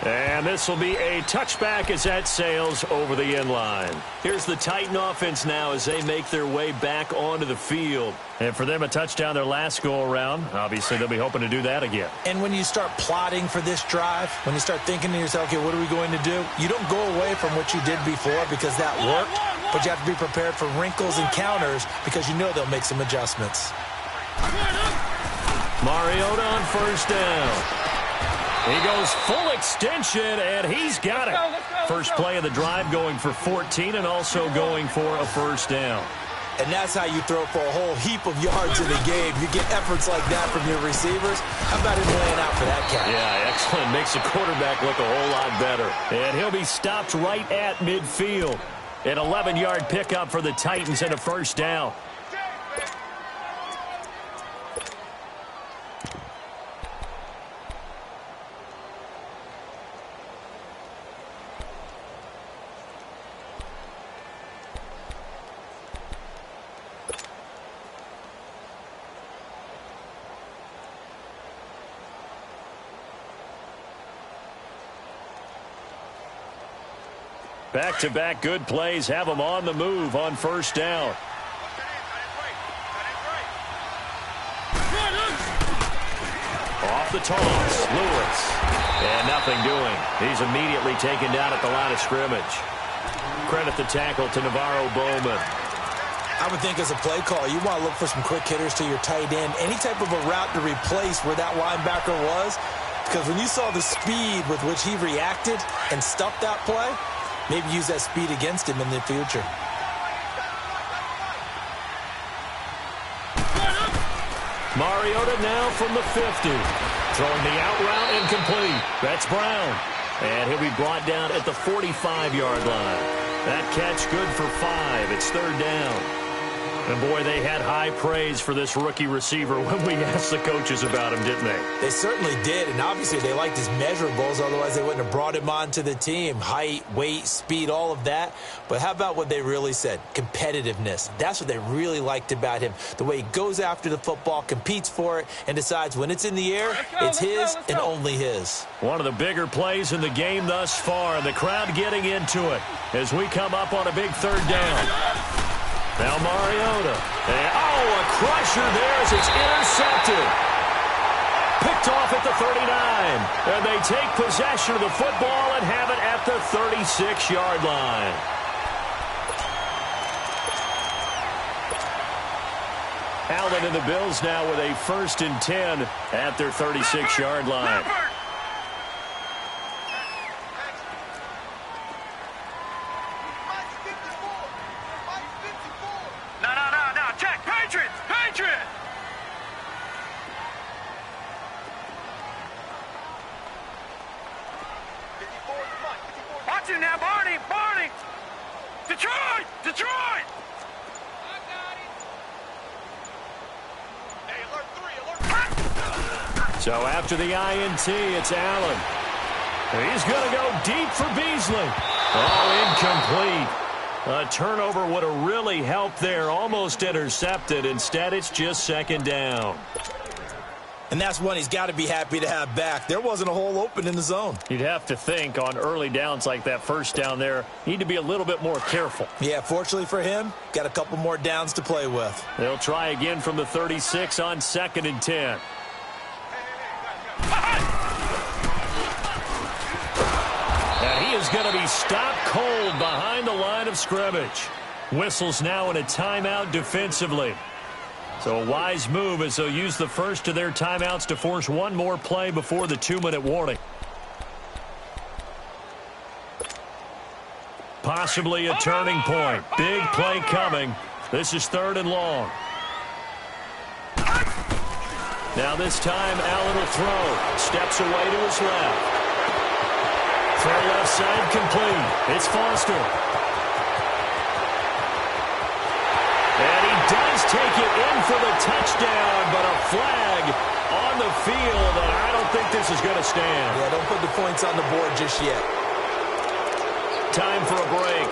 And this will be a touchback as that sails over the end line. Here's the Titan offense now as they make their way back onto the field. And for them, a touchdown their last go-around. Obviously, they'll be hoping to do that again. And when you start plotting for this drive, when you start thinking to yourself, okay, what are we going to do? You don't go away from what you did before because that worked, but you have to be prepared for wrinkles and counters because you know they'll make some adjustments. Mariota on first down. He goes full extension, and he's got it. First play of the drive going for 14 and also going for a first down. And that's how you throw for a whole heap of yards in the game. You get efforts like that from your receivers. How about him laying out for that catch? Yeah, excellent. Makes the quarterback look a whole lot better. And he'll be stopped right at midfield. An 11-yard pickup for the Titans and a first down. Back-to-back good plays have them on the move on first down. Off the toss, Lewis. And nothing doing. He's immediately taken down at the line of scrimmage. Credit the tackle to Navarro Bowman. I would think as a play call, you want to look for some quick hitters to your tight end. Any type of a route to replace where that linebacker was. Because when you saw the speed with which he reacted and stuffed that play, maybe use that speed against him in the future. Mariota now from the 50. Throwing the out route incomplete. That's Brown. And he'll be brought down at the 45-yard line. That catch good for 5. It's third down. And, boy, they had high praise for this rookie receiver when we asked the coaches about him, didn't they? They certainly did, and obviously they liked his measurables. Otherwise, they wouldn't have brought him onto the team. Height, weight, speed, all of that. But how about what they really said? Competitiveness. That's what they really liked about him. The way he goes after the football, competes for it, and decides when it's in the air, it's his and only his. One of the bigger plays in the game thus far, and the crowd getting into it as we come up on a big third down. Now Mariota. And, a crusher there as it's intercepted. Picked off at the 39. And they take possession of the football and have it at the 36-yard line. Allen and the Bills now with a 1st and 10 at their 36-yard line. So after the INT, it's Allen. He's going to go deep for Beasley. Incomplete. A turnover would have really helped there. Almost intercepted. Instead, it's just second down. And that's one he's got to be happy to have back. There wasn't a hole open in the zone. You'd have to think on early downs like that first down there, need to be a little bit more careful. Yeah, fortunately for him, got a couple more downs to play with. They'll try again from the 36 on 2nd and 10. And he is going to be stopped cold behind the line of scrimmage. Whistles now in a timeout defensively. So a wise move as they'll use the first of their timeouts to force one more play before the 2-minute warning. Possibly a turning point. Big play coming. This is 3rd and long. Now this time Allen will throw. Steps away to his left. Throw left side complete. It's Foster. And he does take it in for the touchdown, but a flag on the field, and I don't think this is going to stand. Yeah, don't put the points on the board just yet. Time for a break.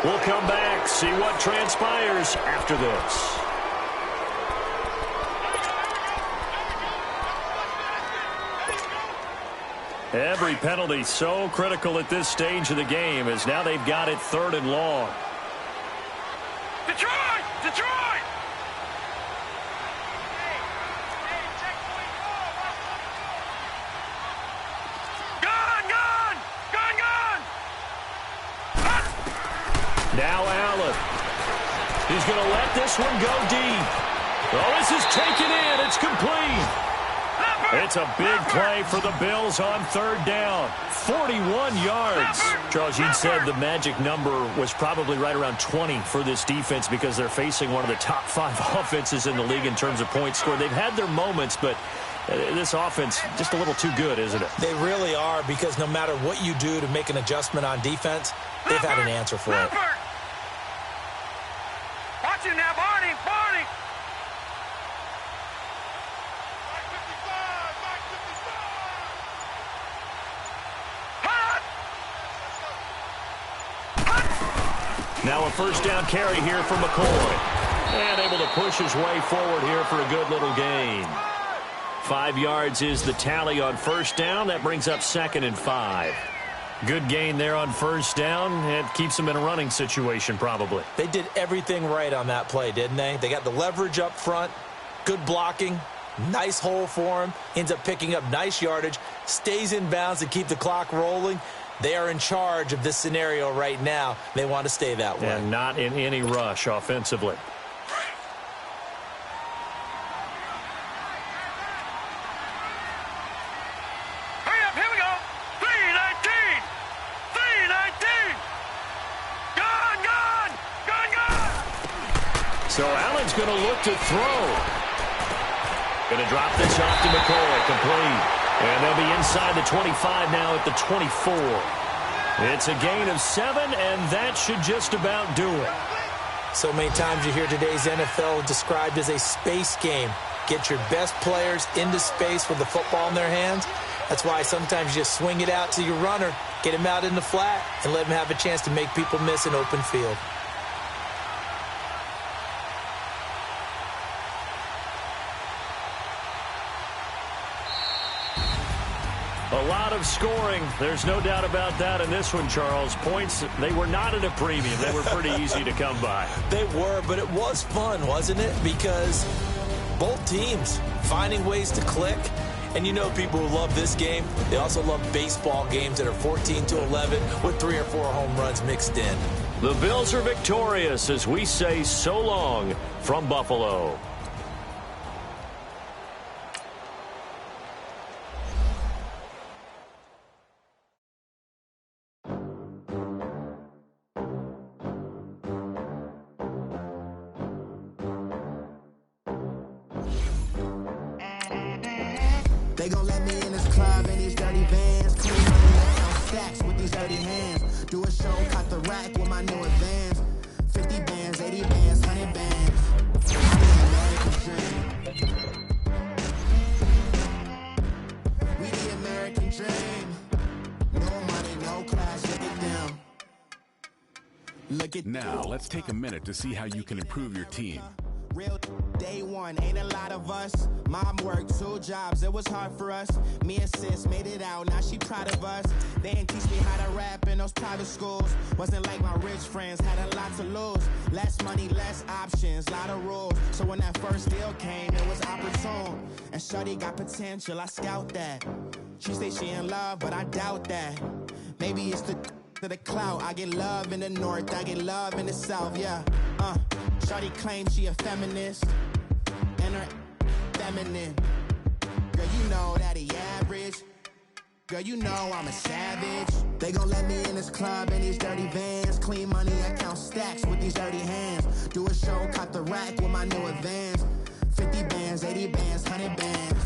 We'll come back, see what transpires after this. Every penalty so critical at this stage of the game as now they've got it 3rd and long. Detroit! Detroit! Gun! Now Allen. He's going to let this one go deep. Oh, this is taken in. It's complete. It's a big play for the Bills on 3rd down. 41 yards. Charles, you'd said the magic number was probably right around 20 for this defense because they're facing one of the top 5 offenses in the league in terms of points scored. They've had their moments, but this offense just a little too good, isn't it? They really are, because no matter what you do to make an adjustment on defense, they've had an answer for it. Now a first down carry here for McCoy. And able to push his way forward here for a good little gain. 5 yards is the tally on first down. That brings up 2nd and 5. Good gain there on first down. It keeps them in a running situation probably. They did everything right on that play, didn't they? They got the leverage up front, good blocking, nice hole for him, ends up picking up nice yardage, stays in bounds to keep the clock rolling. They are in charge of this scenario right now. They want to stay that way. And not in any rush offensively. So Allen's going to look to throw. Going to drop this off to McCoy, complete. And they'll be inside the 25 now at the 24. It's a gain of 7, and that should just about do it. So many times you hear today's NFL described as a space game. Get your best players into space with the football in their hands. That's why sometimes you just swing it out to your runner, get him out in the flat, and let him have a chance to make people miss an open field. A lot of scoring. There's no doubt about that in this one, Charles. Points, they were not at a premium. They were pretty easy to come by. They were, but it was fun, wasn't it? Because both teams finding ways to click. And you know people who love this game, they also love baseball games that are 14-11 with 3 or 4 home runs mixed in. The Bills are victorious as we say so long from Buffalo. They gon' let me in this club in these dirty vans. Clean money, count stacks with these dirty hands. Do a show, cut the rack with my new advance. 50 bands, 80 bands, 100 bands. I'm the American dream. We the American dream. No money, no class, look at them. Look at Now, let's take a minute to see how you can improve your team. Real day one, ain't a lot of us. Mom worked 2 jobs, it was hard for us. Me and sis made it out, now she proud of us. They didn't teach me how to rap in those private schools. Wasn't like my rich friends, had a lot to lose. Less money, less options, lot of rules. So when that first deal came, it was opportune. And shorty got potential, I scout that. She say she in love, but I doubt that. Maybe it's to the clout. I get love in the north, I get love in the south, yeah. Shawty claims she a feminist, and her feminine. Girl, you know that he average. Girl, you know I'm a savage. They gon' let me in this club in these dirty vans. Clean money, I count stacks with these dirty hands. Do a show, cut the rack with my new advance. 50 bands, 80 bands, 100 bands.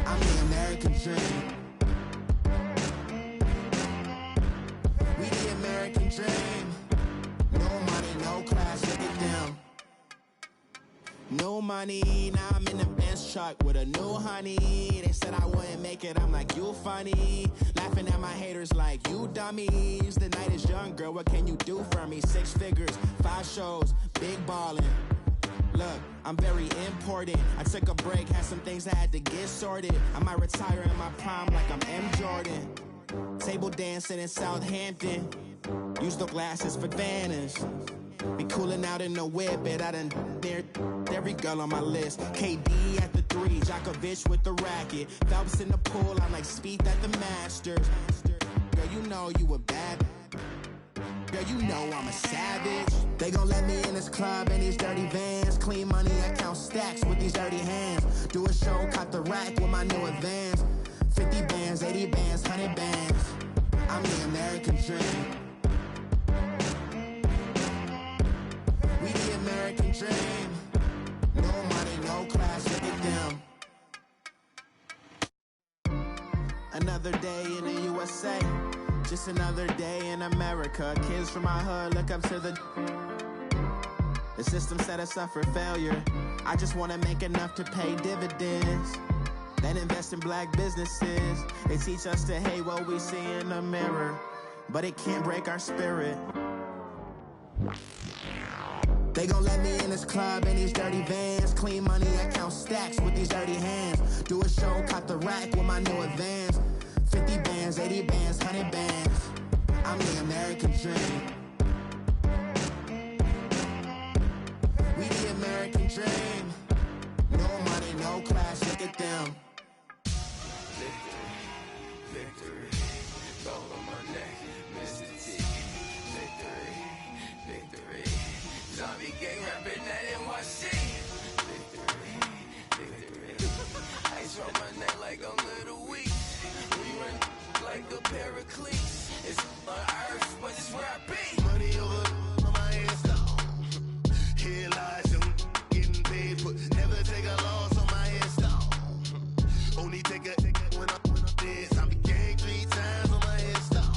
I'm the American dream. We the American dream. No money, no class, look at them. No money, now I'm in the Benz truck with a new honey. They said I wouldn't make it, I'm like, you funny. Laughing at my haters like, you dummies. The night is young, girl, what can you do for me? 6 figures, 5 shows, big ballin'. Look, I'm very important. I took a break, had some things I had to get sorted. I might retire in my prime like I'm M. Jordan. Table dancing in Southampton. Use the glasses for banners. Be coolin' out in the whip, but I done dared every girl on my list. KD at the 3, Djokovic with the racket. Phelps in the pool, I'm like Speed at the Masters. Girl, you know you a bad. Girl, you know I'm a savage. They gon' let me in this club in these dirty vans. Clean money, I count stacks with these dirty hands. Do a show, cut the rack with my new advance. 50 bands, 80 bands, 100 bands. I'm the American dream. We the American dream. No money, no class, look at them. Another day in the USA. Just another day in America. Kids from my hood look up to the system set us up for failure. I just want to make enough to pay dividends. Then invest in black businesses. They teach us to hate what we see in the mirror, but it can't break our spirit. They gon' let me in this club in these dirty vans. Clean money, I count stacks with these dirty hands. Do a show, cop the rack with my new advance. 50 bands, 80 bands, 100 bands. I'm the American dream. We the American dream. No money, no class, look at them. Victory, gold on my neck, Mr. T. Victory, zombie gang rapping that NYC. Victory, ice on my neck like a little weak. We run like a pair of cleats. It's on earth, but it's where I be. Money over on my hands down. Here lies young, getting paid, but never take a loss on my hands down. Only take a when I'm dead. I'm gang 3 times on my hands down.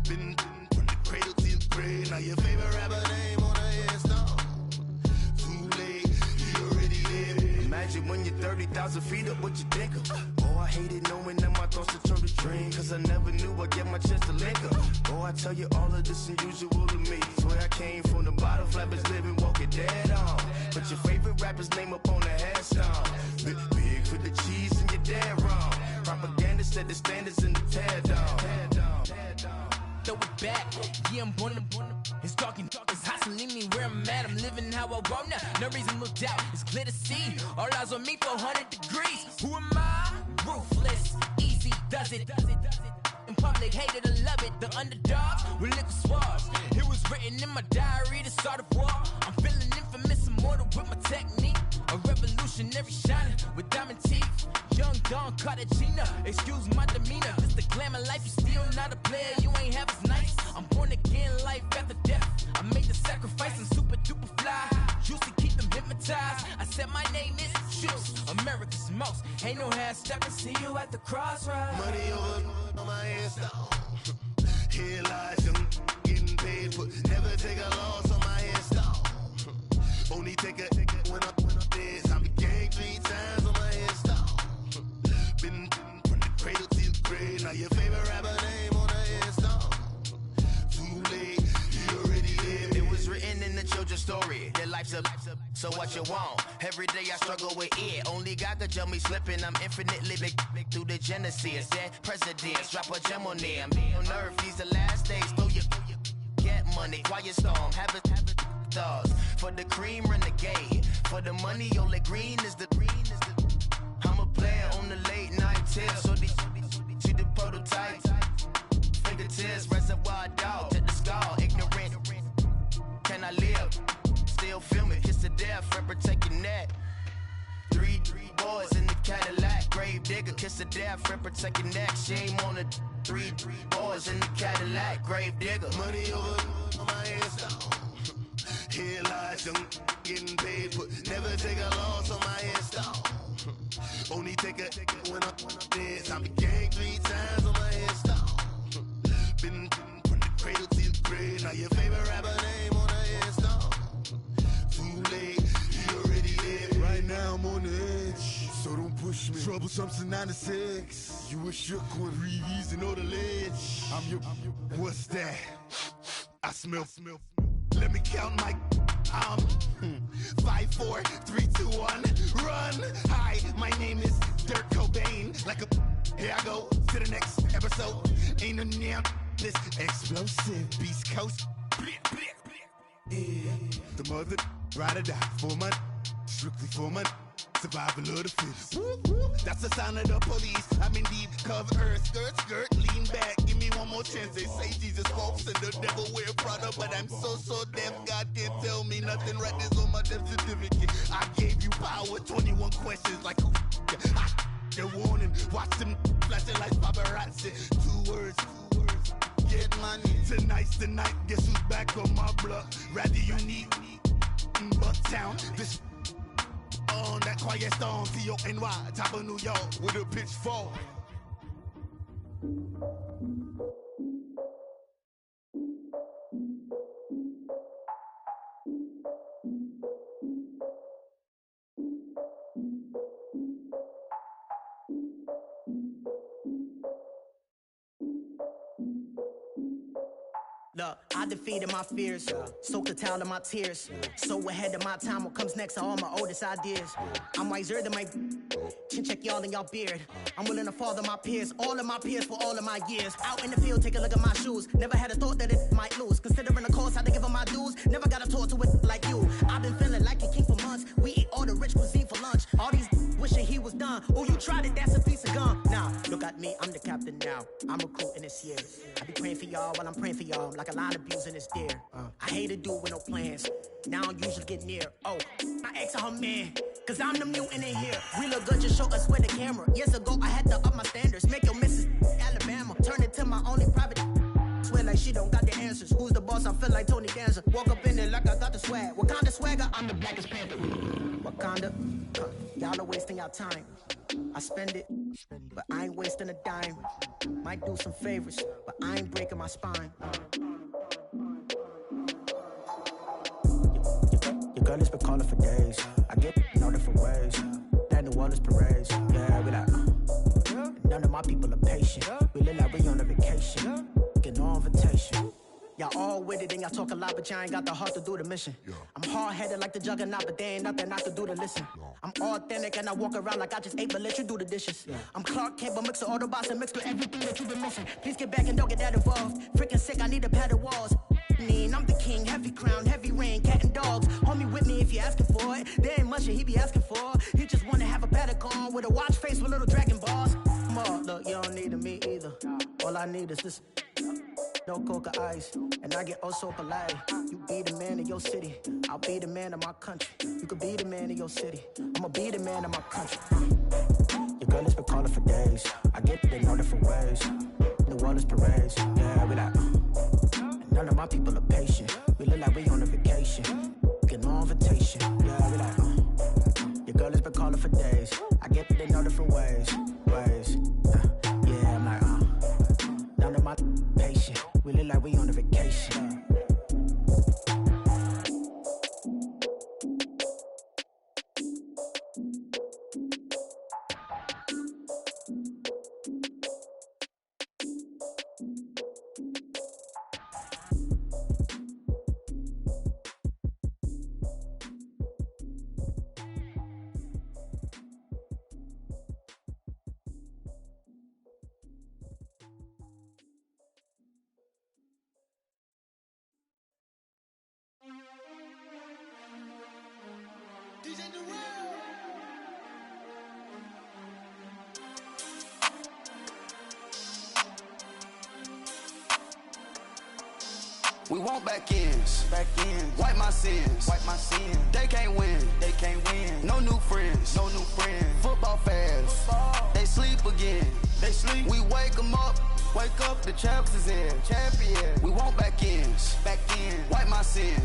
Been from the cradle to the grave. Now your favorite rapper name on the hands down. Too late, you already live. Imagine when you're 30,000 feet up, what you think of? Oh, I hated knowing that my thoughts would turn to dream. Cause I never knew I'd get my chance to link up. Oh, I tell you all of this unusual to me. Swear I came from the bottom, flappers living, walking dead on. But your favorite rapper's name up on the headstone. Big for the cheese and you're dead wrong. Propaganda set the standards in the tear down. Throw it back, yeah, I'm born to it's talking, it's hustling me where I'm at. I'm living how I want now. No reason to doubt, it's clear to see. All eyes on me, 400 degrees. Who am I? Ruthless, easy, does it. In public, hated or love it. The underdogs with liquor swabs. It was written in my diary to start a war. I'm feeling infamous, immortal with my technique. A revolutionary shining with diamond teeth. Young Don Cartagena, excuse my demeanor. Just the glamour life, you still not a player. You ain't half as nice. I'm born again, life after death. I made the sacrifice and super duper fly. Used to keep them hypnotized. I said my name is Juice, America's most. Ain't no half stepping. See you at the crossroads. Money over on my hands down. Here lies young, getting paid, but never take a loss on my hands down. Only take a when I'm dead. I'm gang 3 times on my hands down. Been from the cradle to the grave. Now your favorite rapper name on the hands down. Too late, you already live. It was written in the children's story. Their life's a so what you want? Every day I struggle with it. Only God could tell me slipping. I'm infinitely big through the genesis. Dead presidents, drop a gem on them. On earth, these the last days. Throw your get money, quiet storm. Have it stars. For the cream, renegade. For the money, only green is the I'm a player on the late night tips. So these see the prototype. Fingertips, reservoir dog. Take the skull, ignorant. Can I live? Still film it, kiss to death, rep protecting that. Three boys in the Cadillac, grave digger, kiss to death, rep protecting that. Shame on the three boys in the Cadillac, grave digger. Money over on my hands down. Here lies young, getting paid, but never take a loss on my hands down. Only take a when I'm dead. I'm gang 3 times on my hands down. Been from the cradle to the grave. Now your favorite rapper name on the hands down. Too late, you already live. Right now I'm on the edge, so don't push me. Troublesome to 9 to 6. You a shook one, breeze and know the ledge. I'm your. What's that? I smell. Let me count my. 5, 4, 3, 2, 1, run. Hi, my name is Dirk Cobain. Like a. Here I go to the next episode. Ain't a damn this explosive Beast Coast. Yeah. The mother ride or die for money, strictly for money. Survival of the fittest. That's the sound of the police. I'm in deep cover earth, skirt, lean back. Give me one more chance. They say Jesus walks and the devil wear Prada, but I'm so deaf. God can't tell me nothing. Right there's on my death certificate. I gave you power. 21 questions like who? They're warning. Watch them flashing like paparazzi. 2 words. Get money. Tonight's the night. Guess who's back on my block? Rather unique. Bucktown. This. On that quiet storm, T-O-N-Y, top of New York, with a pitchfork. Look, I defeated my fears, soaked the towel in my tears. So ahead of my time, what comes next are all my oldest ideas. I'm wiser than my chin check y'all in y'all beard. I'm willing to father my peers, all of my peers for all of my years. Out in the field, take a look at my shoes. Never had a thought that it might lose. Considering the cost, had to give them my dues. Never got a talk to it like you. I've been feeling like a king for months. We eat all the rich cuisine for lunch. All these wishing he was done. Oh, you tried it, that's a piece of gum. Now, look at me, I'm the captain now. I'm recruiting this year. I be praying for y'all while I'm praying for y'all. Like a line abusing this deer. I hate to do it with no plans. Now I don't usually get near. Oh, my ex her man. Cause I'm the mutant in here. We look good, just show us with the camera. Years ago, I had to up my standards. Make your missus Alabama. Turn it to my only private. Swear like she don't got the answers. Who's the boss? I feel like Tony Danza. Walk up in there like I got the swag. What kind of swagger? I'm the blackest panther. Wakanda. Y'all are wasting your time. I spend it, but I ain't wasting a dime. Might do some favors, but I ain't breaking my spine. Your girl has been calling for days. I get in all different ways. That New Orleans parades. Yeah, we like, none of my people are patient. We look like we on a vacation. Get no invitation. Y'all all with it and y'all talk a lot, but y'all ain't got the heart to do the mission. I'm hard-headed like the juggernaut, but there ain't nothing I can do to listen. I'm authentic and I walk around like I just ate, but let you do the dishes. I'm Clark Kent, but mix with Autobots and mix with everything that you've been missing. Please get back and don't get that involved. Freaking sick, I need a padded walls. I'm the king, heavy crown, heavy rain, cat and dogs. Homie with me if you're asking for it. There ain't much that he be asking for. He just wanna have a paddock on with a watch face with little dragon balls. Look, you don't need me either. All I need is this. No coca ice, and I get oh so polite. You be the man of your city, I'll be the man of my country. You could be the man of your city, I'ma be the man of my country. Your girl has been calling for days. I get it in all different ways. New Orleans parades, yeah, we like. None of my people are patient. We look like we on a vacation. Get no invitation, yeah, we like. Your girl has been calling for days. I get it in all different ways. Yeah, I'm like, none of my patient. We look like we on a vacation. We want back ends, wipe my sins, They can't win, no new friends, Football fans, they sleep again, We wake them up, the champs is in, We want back ends, wipe my sins,